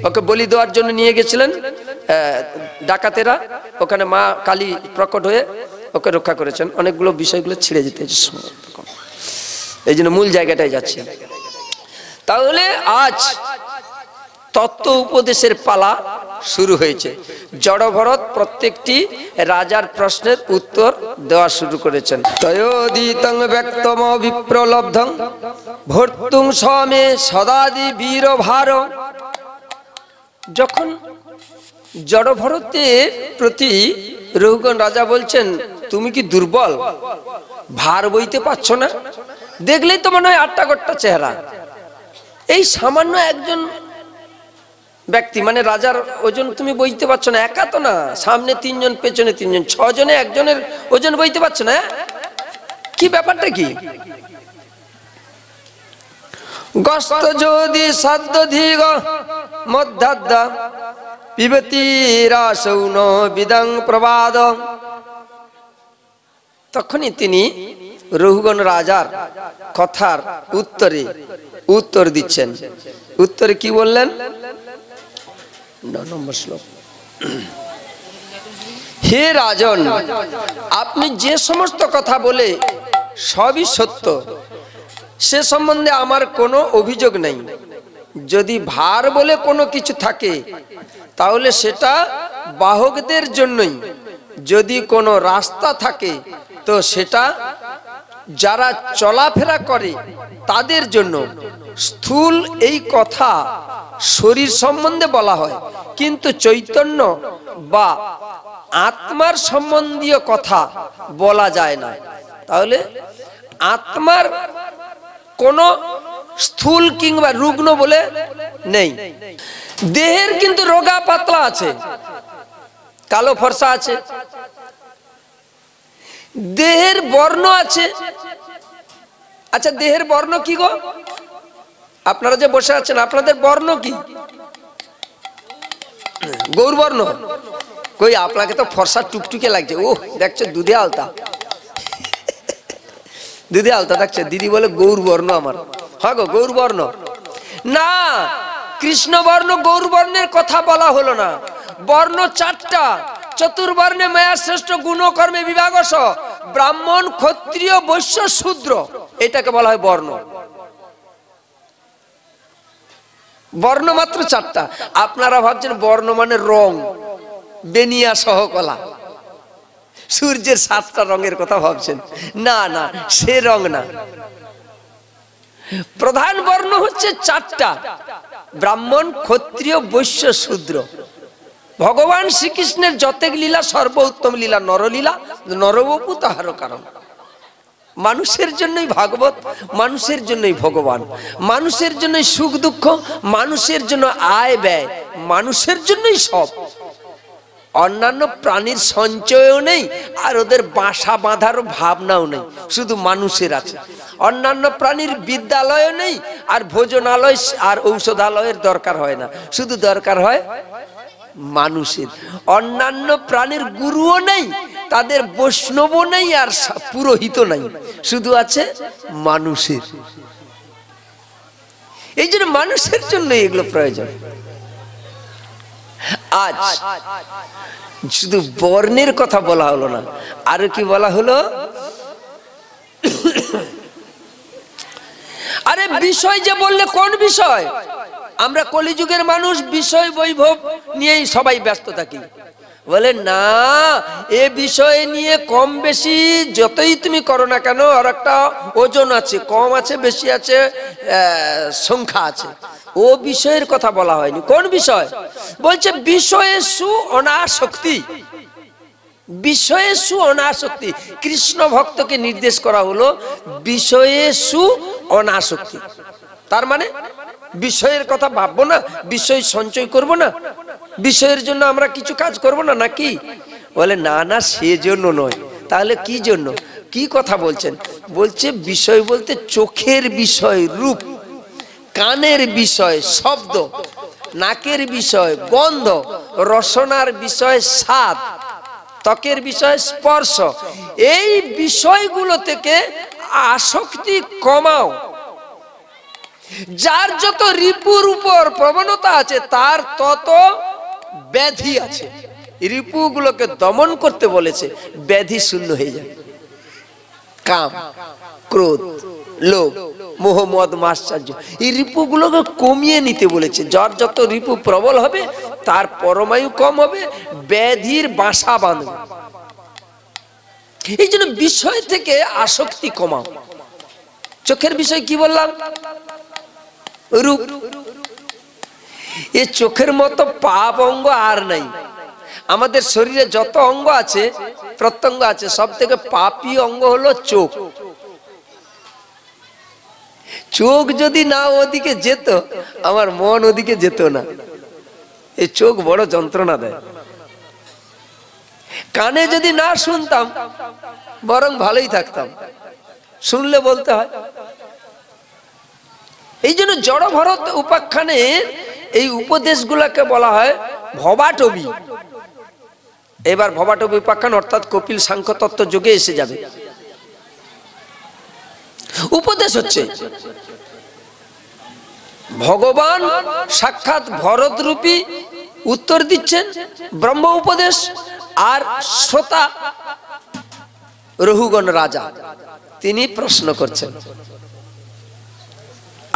ওকে বলি দেওয়ার জন্য নিয়ে গেছিলেন ডাকাতেরা, ওখানে মা কালী প্রকট হয়ে ওকে রক্ষা করেছেন। অনেকগুলো বিষয়গুলো ছিঁড়ে যেতে, এই জন্য মূল জায়গাটায় যাচ্ছি। তাহলে আজ তত্ত্ব উপদেশের পালা শুরু হয়েছে। জড়ভরত প্রত্যেকটি রাজার প্রশ্নের উত্তর দেওয়া শুরু করেছেন। তয়োদিতং ব্যক্তম বিপ্রলব্ধং ভর্তুং সমে সদাদি বীর ভার। যখন জড়ভরতের প্রতি রঘুগণ রাজা বলছেন, তুমি কি দুর্বল, ভার বইতে পারছো না? দেখলেই তো মনে হয় আটটা গোট্টা চেহারা। এই সামান্য একজন ব্যক্তি, মানে রাজার ওজন তুমি বইতে পারছো না? একা তো না, সামনে তিনজন, পেছনে তিনজন, ছজনে একজনের ওজন বইতে পারছো না? কি ব্যাপারটা কি? গস্ত যদি সাধ্য ধীগ মধ্যাদ্দা পিবতি রাসৌন বিদং প্রবাদ। তখনই তিনি রঘুগণ রাজার কথার উত্তর দিচ্ছেন। উত্তরে কি বললেন? 9 নম্বর শ্লোক। হে রাজন, আপনি যে সমস্ত কথা বলে সবই সত্য, সে সম্বন্ধে আমার কোনো অভিযোগ নেই। যদি ভার বলে কোনো কিছু থাকে তাহলে সেটা বাহকদের জন্যই, যদি কোনো রাস্তা থাকে তো সেটা যারা চলাফেরা করে তাদের জন্য। স্থূল এই কথা শরীর সম্বন্ধে বলা হয়, কিন্তু চৈতন্য বা আত্মার সম্বন্ধীয় কথা বলা যায় না। তাহলে আত্মার কোন স্থূল কিংবা রুগ্ন বলে নেই। দেহের কিন্তু রোগা পাতলা আছে, কালো ফর্সা আছে, দেহের বর্ণ আছে। আচ্ছা, দেহের বর্ণ কি গো? আপনারা যে বসে আছেন, আপনাদের বর্ণ কি? গৌরবর্ণ? কই, আপনাকে তো ফর্সা টুকটুকে লাগছে। ও দেখছো, দুধে আলতা, দুধে আলতা দেখছে। দিদি বলে গৌরবর্ণ আমার। হ্যাঁ গো, গৌরবর্ণ না, কৃষ্ণবর্ণ গৌরবর্ণের কথা বলা হলো না। বর্ণ 4টা। চতুর্বর্ণে মায়া শ্রেষ্ঠ গুণকর্মে বিভাগস, ব্রাহ্মণ, ক্ষত্রিয়, বৈশ্য, শূদ্র, এটাকে বলা হয় বর্ণ। বর্ণ মাত্র 4টা। আপনারা ভাবছেন বর্ণ মানে রং, বেনিয়া সহ কলা, সূর্যের 7টা রঙের কথা ভাবছেন। না না, সে রং না। প্রধান বর্ণ হচ্ছে 4টা, ব্রাহ্মণ, ক্ষত্রিয়, বৈশ্য, শূদ্র। ভগবান শ্রীকৃষ্ণের যতেক লীলা সর্বোত্তম লীলা নরলীলা, নরবপু তাহার কারণ। মানুষের জন্যই ভাগবত, মানুষের জন্যই ভগবান, মানুষের জন্যই সুখ দুঃখ, মানুষের জন্য আয় ব্যয়, মানুষের জন্যই সব। অন্যান্য প্রাণীর সঞ্চয়ও নেই, আর ওদের বাসা বাঁধারও ভাবনাও নেই, শুধু মানুষের আছে। অন্যান্য প্রাণীর বিদ্যালয়ও নেই, আর ভোজনালয় আর ঔষধালয়ের দরকার হয় না, শুধু দরকার হয় মানুষের। অন্যান্য প্রাণীর গুরুও নেই, তাদের বৈষ্ণবও নেই, আর পুরোহিত নাই, শুধু আছে মানুষের। এই জন্য মানুষের জন্য এগুলো প্রয়োজন। আজ শুধু বর্ণের কথা বলা হলো না, আরো কি বলা হলো? আরে বিষয় যে বললে কোন বিষয়? আমরা কলিযুগের মানুষ বিষয় বৈভব নিয়েই সবাই ব্যস্ত থাকি। বলে না, এ বিষয় নিয়ে কম বেশি যতই তুমি করো না কেন, আর একটা ওজন আছে, কম আছে বেশি আছে, সংখ্যা আছে। ও বিষয়ের কথা বলা হয়নি। কোন বিষয়? বলছে বিষয়ে সু অনাসক্তি। বিষয়ে সু অনাসক্তি, কৃষ্ণ ভক্তকে নির্দেশ করা হলো বিষয়ে সু অনাসক্তি। তার মানে বিষয়ের কথা ভাববো না, বিষয় সঞ্চয় করব না, বিষয়ের জন্য আমরা কিছু কাজ করব না নাকি? বলে না না, সেজন্য নয়। তাহলে কি জন্য? কি কথা বলছেন? বলছে বিষয় বলতে চোখের বিষয় রূপ, কানের বিষয় শব্দ, নাকের বিষয় গন্ধ, রসনার বিষয় স্বাদ, ত্বকের বিষয় স্পর্শ। এই বিষয়গুলো থেকে আসক্তি কমাও। যার যত রিপুর উপর প্রবণতা আছে তার তত ব্যাধি আছে। রিপুগুলোকে দমন করতে বলেছে, ব্যাধি শূন্য হয়ে যায়। কাম, ক্রোধ, লোভ, মোহ, মদ, মাৎসর্য, এই রিপুগুলোকে কমিয়ে নিতে বলেছে। যার যত রিপু প্রবল হবে তার পরমায়ু কম হবে, ব্যাধির বাসা বাঁধবে। এই জন্য বিষয় থেকে আসক্তি কমাও। চোখের বিষয় কি বললাম? রূপ। এই চোখের মতো পাপ অঙ্গ আর নাই। আমাদের শরীরে যত অঙ্গ আছে, প্রত্যঙ্গ আছে, সব থেকে পাপী অঙ্গ হলো চোখ। চোখ যদি না ওদিকে যেত, আমার মন ওদিকে যেত না। এই চোখ বড় যন্ত্রণা দেয়। কানে যদি না শুনতাম বরং ভালোই থাকতাম, শুনলে বলতে হয়। এই জন্য জড় ভরত উপাখ্যানের এই উপদেশগুলোকে বলা হয় ভবাটবী। এবার ভবাটবী উপাখ্যান অর্থাৎ কপিল সাংখ্য তত্ত্ব যোগে এসে যাবে। উপদেশ হচ্ছে ভগবান সাক্ষাৎ ভরত রূপী উত্তর দিচ্ছেন ব্রহ্ম উপদেশ, আর শ্রোতা রহুগণ রাজা তিনি প্রশ্ন করছেন।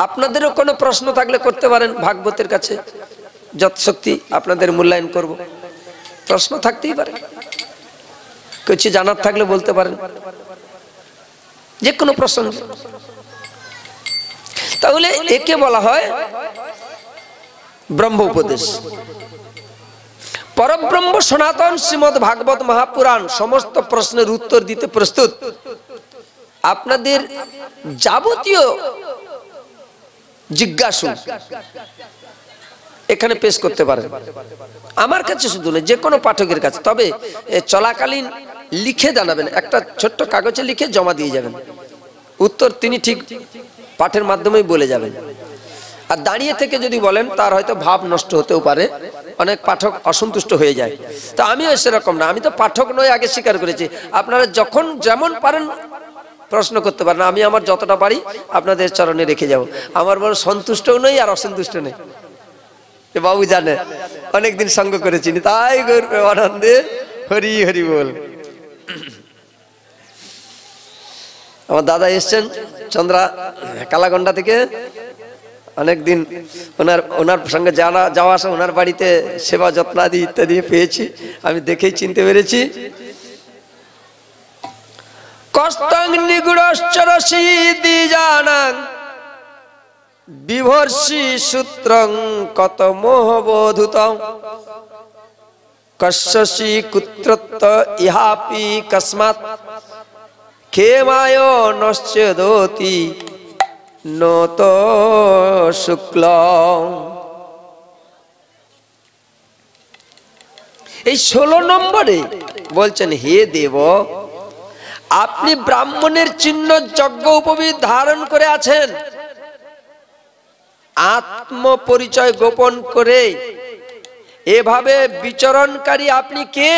আপনাদেরও কোনো প্রশ্ন থাকলে করতে পারেন ভাগবতের কাছে, যৎশক্তি আপনাদের মূল্যায়ন করব। প্রশ্ন থাকতেই পারে, কিছু জানার থাকলে বলতে পারেন, যে কোনো প্রসঙ্গ। তাহলে একে বলা হয় ব্রহ্ম উপদেশ। পরব্রহ্ম সনাতন শ্রীমদ ভাগবত মহাপুরাণ সমস্ত প্রশ্নের উত্তর দিতে প্রস্তুত। আপনাদের যাবতীয় জিজ্ঞাসা এখানে পেশ করতে পারেন, আমার কাছে শুধু নয়, যে কোনো পাঠকের কাছে। তবে চলাকালীন লিখে জানাবেন, একটা ছোট্ট কাগজে লিখে জমা দিয়ে যাবেন। উত্তর তিনি ঠিক পাঠের মাধ্যমেই বলে যাবেন। আর দাঁড়িয়ে থেকে যদি বলেন তার হয়তো ভাব নষ্ট হতেও পারে, অনেক পাঠক অসন্তুষ্ট হয়ে যায়। তো আমিও সেরকম না, আমি তো পাঠক নয়, আগে স্বীকার করেছি। আপনারা যখন যেমন পারেন প্রশ্ন করতে পারেন, আমি আমার যতটা পারি আপনাদের চরণে রেখে যাব। আমার বড় সন্তুষ্টও নই আর অসন্তুষ্ট নেই, বাবু জানে, অনেকদিন সঙ্গ করেছি, তাই আনন্দে হরি হরি বল। আমার দাদা এসছেন চন্দ্রা কালাগন্ডা থেকে, অনেকদিন ওনার সঙ্গে যাওয়া আসা, ওনার বাড়িতে সেবা যত্নাদি ইত্যাদি পেয়েছি, আমি দেখেই চিনতে পেরেছি। কস্তং নিগুড়শ্চরসি দ্বিজানাং বিভর্ষি সূত্রং কত মোহবোধুতং কস্যসি কুত্রত্ব ইহাপি কস্মাৎ ক্ষেমায় নশ্চেদোতি নত শুক্ল। এই 16 নম্বরে বলছেন, হে দেব, আপনি ব্রাহ্মণের চিহ্ন যজ্ঞ উপবিদ ধারণ করে আছেন, আত্ম পরিচয় গোপন করে এভাবে বিচরণকারী আপনি কে?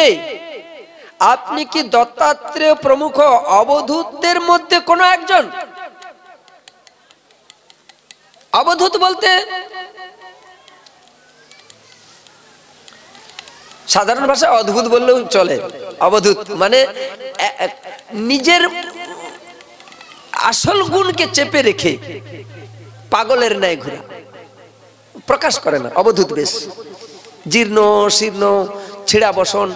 আপনি কি দত্তাত্রেয় প্রমুখ অবধূতদের মধ্যে কোন একজন? অবধূত বলতে সাধারণ ভাষায় অদ্ভুত বললেও চলে। অবধূত মানে নিজের আসল গুণকে চেপে রেখে পাগলের ন্যায় ঘোরা, প্রকাশ করে না। অবধূত বেশ জীর্ণ শীর্ণ, ছেঁড়া বসন,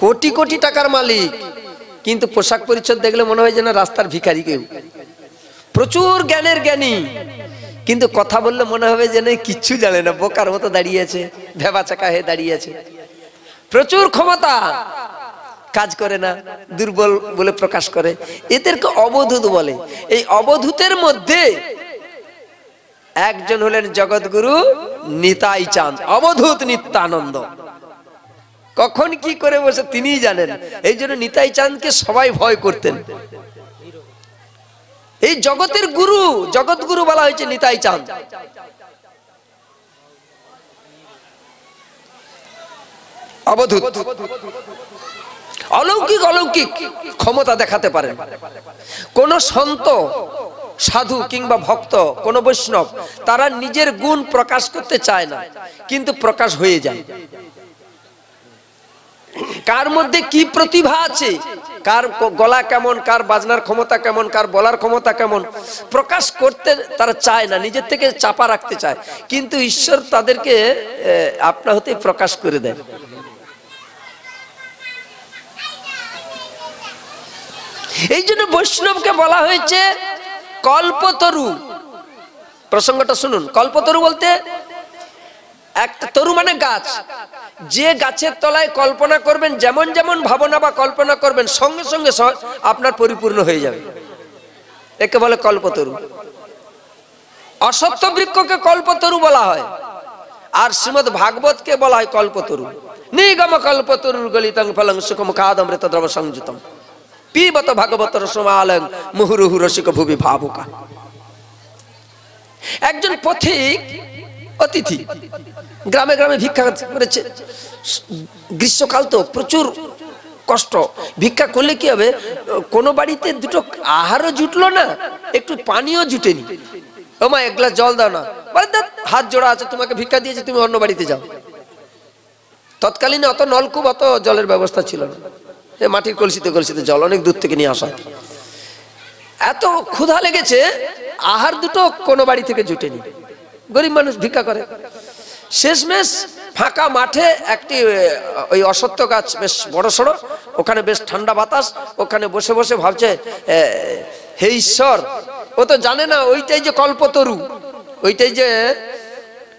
কোটি কোটি টাকার মালিক, কিন্তু পোশাক পরিচ্ছদ দেখলে মনে হয় যেন রাস্তার ভিখারি কেউ। প্রচুর জ্ঞানের জ্ঞানী, কিন্তু কথা বললে মনে হবে যেন কিচ্ছু জানে না, বোকার মতো দাঁড়িয়েছে, ভেবা চাকা হয়ে দাঁড়িয়েছে। প্রচুর ক্ষমতা, কাজ করে না, দুর্বল বলে প্রকাশ করে, এদেরকে অবধূত বলে। এই অবধূতের মধ্যে একজন হলেন জগৎগুরু নিতাই চাঁদ, অবধূত নিত্যানন্দ। কখন কি করে বসে তিনিই জানেন। এই জন্য নিতাই চাঁদকে সবাই ভয় করতেন। এই জগতের গুরু, জগৎ গুরু বলা হয়েছে নিতাই চাঁদ। অবধূত, অলৌকিক অলৌকিক ক্ষমতা দেখাতে পারেন। কোন সন্ত, সাধু কিংবা ভক্ত, কোন বৈষ্ণব, তারা নিজের গুণ প্রকাশ করতে চায় না, কিন্তু প্রকাশ হয়ে যায়। কার মধ্যে কি প্রতিভা আছে, কার গলা কেমন, কার বাজনার ক্ষমতা কেমন, কার বলার ক্ষমতা কেমন, প্রকাশ করতে তারা চায় না, নিজের থেকে চাপা রাখতে চায়, কিন্তু ঈশ্বর তাদেরকে আপনা হতে প্রকাশ করে দেয়। এই জন্য বৈষ্ণবকে বলা হয়েছে কল্পতরু। প্রসঙ্গটা শুনুন। কল্পতরু বলতে একটা তরু মানে গাছ, যে গাছের তলায় কল্পনা করবেন, যেমন যেমন ভাবনা বা কল্পনা করবেন, সঙ্গে সঙ্গে আপনার পরিপূর্ণ হয়ে যাবে, একে বলে কল্পতরু। অসত্য বৃক্ষকে কল্পতরু বলা হয়, আর শ্রীমদ ভাগবতকে বলা হয় কল্পতরু। নিগম কল্পতরুর গলিতং ফলং সুখম খাদমৃত দ্রব সংযুতম পিবত ভাগবত রসমালং মুহুরুহু রসিক ভুবি ভাবুকা। একজন পথিক অতিথি গ্রামে গ্রামে ভিক্ষা করেছে। গ্রীষ্মকাল তো প্রচুর কষ্ট, ভিক্ষা করলে কি হবে, কোনো বাড়িতে দুটো আহারও জুটলো না, একটু পানিও জুটেনি। ও মা, এক গ্লাস জল দাও না। হাত জোড়া আছে, তোমাকে ভিক্ষা দিয়েছে, তুমি অন্য বাড়িতে যাও। তৎকালীন অত নলকূপ, অত জলের ব্যবস্থা ছিল না, মাটির কলসিতে কলসিতে জল অনেক দূর থেকে নিয়ে আসা। এত ক্ষুধা লেগেছে, আহার দুটো কোনো বাড়ি থেকে জুটেনি, গরিব মানুষ ভিক্ষা করে। শেষমেশ ফাঁকা মাঠে একটি ওই অসত্য গাছ বেশ বড় সড়ো, ওখানে বেশ ঠান্ডা বাতাস, ওখানে বসে বসে ভাবছে, হে ঈশ্বর। ও তো জানে না ওইটাই যে কল্পতরু, ওইটাই যে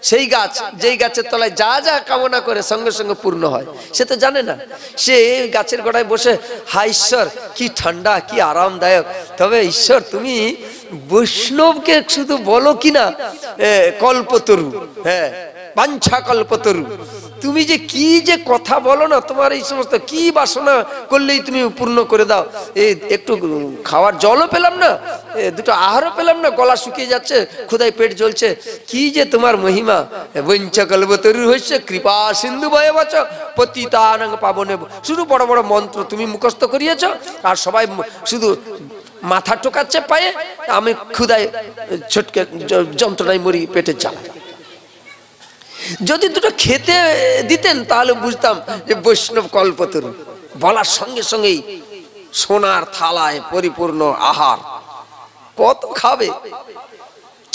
সেই গাছ, যেই গাছের তলায় যা যা কামনা করে সঙ্গে সঙ্গে পূর্ণ হয়, সে তো জানে না। সে গাছের গোড়ায় বসে, হায় ঈশ্বর, কি ঠান্ডা, কি আরামদায়ক। তবে ঈশ্বর, তুমি বৈষ্ণবকে শুধু বলো কিনা কল্পতরু, হ্যাঁ বাঞ্ছা কল্পতরু, তুমি যে কি যে কথা বলো না, তোমার এই সমস্ত কি বাসনা করলেই তুমি পূর্ণ করে দাও। এই একটু খাওয়ার জলও পেলাম না, দুটো আহারও পেলাম না, গলা শুকিয়ে যাচ্ছে, ক্ষুধায় পেট জ্বলছে, কি যে তোমার মহিমা। বঞ্চা কল্পতরু হচ্ছে কৃপা সিন্ধু বয়ে বাচ পতিতানং পাবনে। শুধু বড় বড় মন্ত্র তুমি মুখস্থ করিয়েছ, আর সবাই শুধু মাথা টোকাচ্ছে পায়ে, আমি ক্ষুধায় ছটকে যন্ত্রণায় মরি, পেটের জ্বালা। যদি দুটো খেতে দিতেন তাহলে বুঝতাম যে বৈষ্ণব কল্পতরু। বলার সঙ্গে সঙ্গেই সোনার থালায় পরিপূর্ণ আহার, কত খাবে,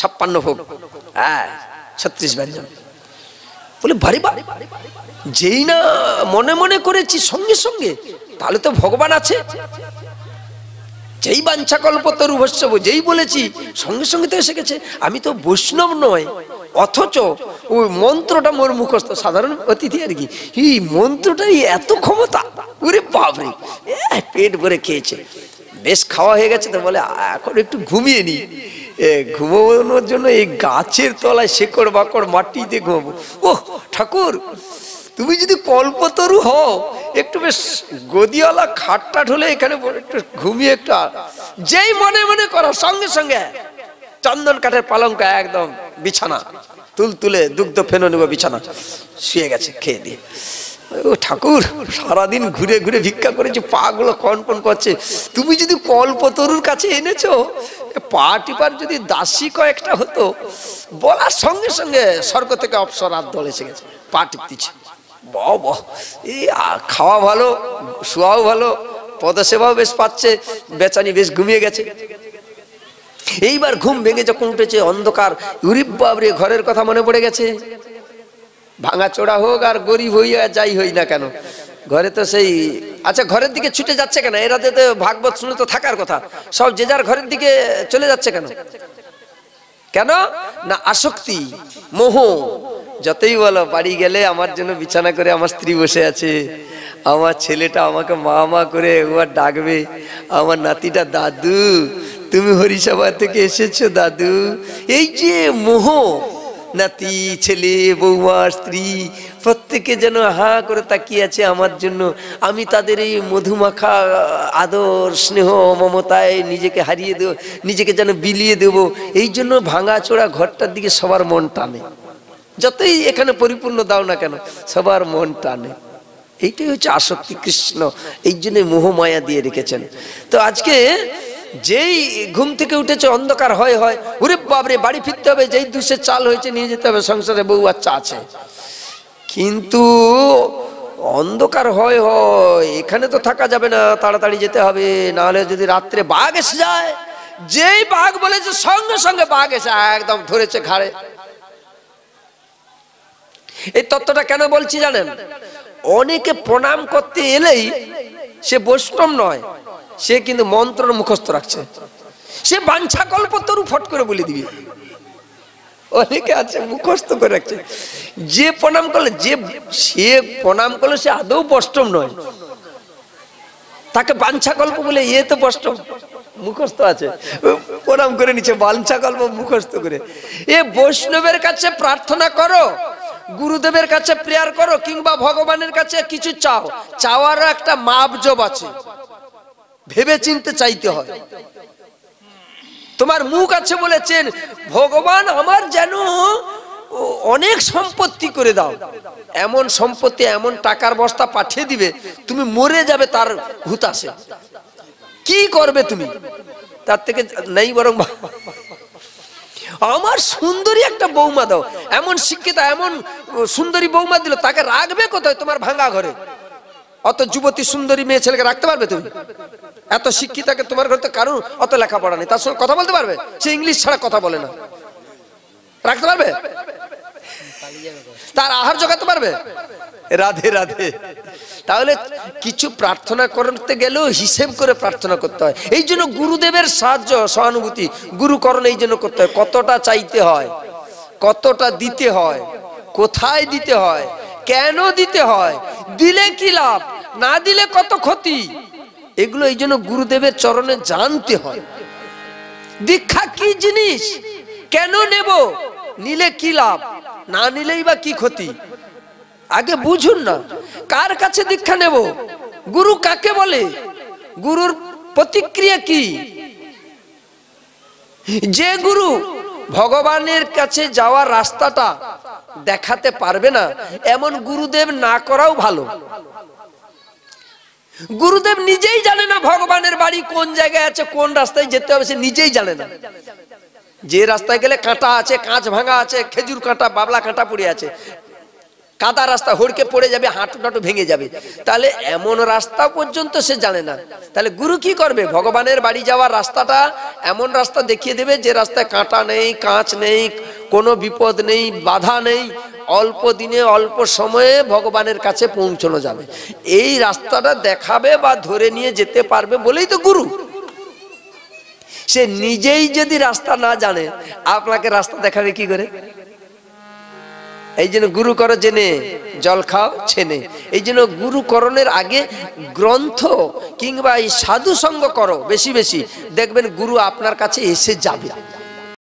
56 ভোগ, 36 ব্যঞ্জন। বলে বাড়ি বাড়ি, যেই না মনে মনে করেছি সঙ্গে সঙ্গে, তাহলে তো ভগবান আছে। যেই বাঞ্ছা কল্পতরু ভস্যব, যেই বলেছি সঙ্গে সঙ্গে তো এসে গেছে। আমি তো বৈষ্ণব নয়, অথচ ওই মন্ত্রটা মোর মুখস্থ। সাধারণ অতিথি আর কি, এই মন্ত্রটাই এত ক্ষমতা, ওরে বাপরে, পেট ভরে খেয়েছে, বেশ খাওয়া হয়ে গেছে। তো বলে এখন একটু ঘুমিয়ে নি, ঘুমানোর জন্য এই গাছের তলায় শেকড় বাকড় মাটিতে ঘুমাবো। ও ঠাকুর, তুমি যদি কল্পতরু হও, একটু বেশ গদিওয়ালা খাটটা ঢুলে এখানে একটু ঘুমিয়ে একটু, যেই মনে মনে করো সঙ্গে সঙ্গে চন্দন কাঠের পালঙ্ক একদম বিছানা তুলে দুগ্ধ ফেনো নেবো, বিছানা শুয়ে গেছে খেয়ে দিয়ে। ও ঠাকুর সারাদিন ঘুরে ঘুরে ভিক্ষা করেছে, পা গুলো কনকন করছে, তুমি যদি কল্পতরুর কাছে এনেছো, পা টিপার যদি দাসী কয়েকটা হতো, বলার সঙ্গে সঙ্গে স্বর্গ থেকে অপসরার দল এসে গেছে, পা টিপতেছে। বাহ, এই খাওয়া ভালো, শোয়াও ভালো, পদসেবাও বেশ পাচ্ছে, বেচানি বেশ ঘুমিয়ে গেছে। এইবার ঘুম ভেঙে যখন উঠেছে অন্ধকার, উরি বাবরে ঘরের কথা মনে পড়ে গেছে। ভাঙা চোড়া হোক আর গরিব হইয়া যাই হই না কেন, ঘরে তো সেই, আচ্ছা ঘরের দিকে ছুটে যাচ্ছে কেন? এরা তো ভাগবত শুনে তো থাকার কথা, সব যে যার ঘরের দিকে চলে যাচ্ছে কেন? কেন না? আসক্তি, মোহ। যতই বলো বাড়ি গেলে আমার জন্য বিছানা করে আমার স্ত্রী বসে আছে, আমার ছেলেটা আমাকে মা মা করে একবার ডাকবে, আমার নাতিটা দাদু তুমি হরিসভা থেকে এসেছো দাদু, এই যে মোহ। নাতি, ছেলে, বৌমা, স্ত্রী প্রত্যেকে যেন হা করে তাকিয়ে আছে আমার জন্য, আমি তাদের এই মধুমাখা আদর স্নেহ মমতায় নিজেকে হারিয়ে দেব, নিজেকে যেন বিলিয়ে দেব। এই জন্য ভাঙা চোরা ঘরটার দিকে সবার মন টানে, যতই এখানে পরিপূর্ণ দাও না কেন সবার মন টানে। এইটাই হচ্ছে আসক্তি। কৃষ্ণ এই জন্য মোহমায়া দিয়ে রেখেছেন। তো আজকে যেই ঘুম থেকে উঠেছে অন্ধকার হয় হয়, ওরে বাবরে বাড়ি ফিরতে হবে, যেই দুষের চাল হয়েছে নিয়ে যেতে হবে, সংসারে বউ বাচ্চা আছে, কিন্তু অন্ধকার হয় হয় এখানে তো থাকা যাবে না, তাড়াতাড়ি যেতে হবে, নাহলে যদি রাত্রে বাঘ এসে যায়, যেই বাঘ বলেছে সঙ্গে সঙ্গে বাঘ এসে একদম ধরেছে ঘাড়ে। এই তত্ত্বটা কেন বলছি জানেন? অনেকে প্রণাম করতে এলেই সে বৈষ্ণব নয়, সে কিন্তু মন্ত্র মুখস্থ রাখছে, সে বাঞ্ছা কল্পতরু ফট করে বলে দিবে। অনেকে আছে মুখস্থ করে রাখছে, যে প্রণাম করলে, সে প্রণাম করলে সে আদৌ বৈষ্ণব নয়, তাকে বাঞ্ছা কল্প বলে, এ তো বৈষ্ণব, মুখস্থ আছে, প্রণাম করে নিচ্ছে বাঞ্ছা কল্প মুখস্থ করে। এ বৈষ্ণবের কাছে প্রার্থনা করো, গুরুদেবের কাছে প্রেয়ার করো, কিংবা ভগবানের কাছে কিছু চাও, চাওয়ার একটা মাপজোব আছে, ভেবে চিনতে চাইতে হয়। তোমার মুখ আছে বলেছেন ভগবান আমার যেন অনেক সম্পত্তি করে দাও, এমন সম্পত্তি এমন টাকার বস্তা পাঠিয়ে দিবে তুমি মরে যাবে তার হুতাশে, কি করবে তুমি? তার থেকে নেই বরং আমার সুন্দরী একটা বৌমা দাও, এমন শিক্ষিতা এমন সুন্দরী বৌমা দিল, তাকে রাখবে কোথায়? তোমার ভাঙা ঘরে। অত যুবতী সুন্দরী মেয়ে ছেলেকে রাখতে পারবে তুমি? এত শিক্ষিতাকে তোমার ঘরে তো কারণ অত লেখাপড়া নেই, তার সঙ্গে কথা বলতে পারবে? সে ইংলিশ ছাড়া কথা বলে না, রাখতে পারবে? তার আহার জোগাতে পারবে? রাধে রাধে। তাহলে কিছু প্রার্থনা করতে গেলেও হিসেব করে প্রার্থনা করতে হয়। এই জন্য গুরুদেবের সাহায্য সহানুভূতি গুরুকরণ এই জন্য করতে হয়। কতটা চাইতে হয়, কতটা দিতে হয়, কোথায় দিতে হয়, কেন দিতে হয়, দিলে কি লাভ, না দিলে কত ক্ষতি, এগুলো এই জন্য গুরুদেবের চরণে জানতে হয়। দীক্ষা কি জিনিস, কেন নেব, নিলে কি লাভ, না নিলেই বা কি ক্ষতি, আগে বুঝুন না। কার কাছে দীক্ষা নেব, গুরু কাকে বলে, গুরুর প্রতিক্রিয়া কি? যে গুরু ভগবানের কাছে যাওয়ার রাস্তাটা দেখাতে পারবে না, এমন গুরুদেব না করাও ভালো। গুরুদেব নিজেই জানে না ভগবানের বাড়ি কোন জায়গায় আছে, কোন রাস্তায় যেতে হবে, সে নিজেই জানে না। যে রাস্তায় গেলে কাঁটা আছে, কাঁচ ভাঙা আছে, খেজুর কাঁটা, বাবলা কাঁটা পড়ে আছে, কাদা রাস্তা, হড়কে পড়ে যাবে, হাঁটু টাটু ভেঙে যাবে, তাহলে এমন রাস্তা পর্যন্ত সে জানে না। তাহলে গুরু কি করবে? ভগবানের বাড়ি যাওয়ার রাস্তাটা এমন রাস্তা দেখিয়ে দেবে যে রাস্তায় কাঁটা নেই, কাঁচ নেই, কোনো বিপদ নেই, বাধা নেই, অল্প দিনে অল্প সময়ে ভগবানের কাছে পৌঁছানো যাবে। এই রাস্তাটা দেখাবে বা ধরে নিয়ে যেতে পারবে বলেই তো গুরু। সে নিজেই যদি রাস্তা না জানে, আপনাকে রাস্তা দেখাবে কি করে? এই জন্য গুরু করো জেনে, জল খাও ছেনে। এই জন্য গুরুকরণের আগে গ্রন্থ কিংবা এই সাধু সঙ্গ করো বেশি বেশি, দেখবেন গুরু আপনার কাছে এসে যাবে।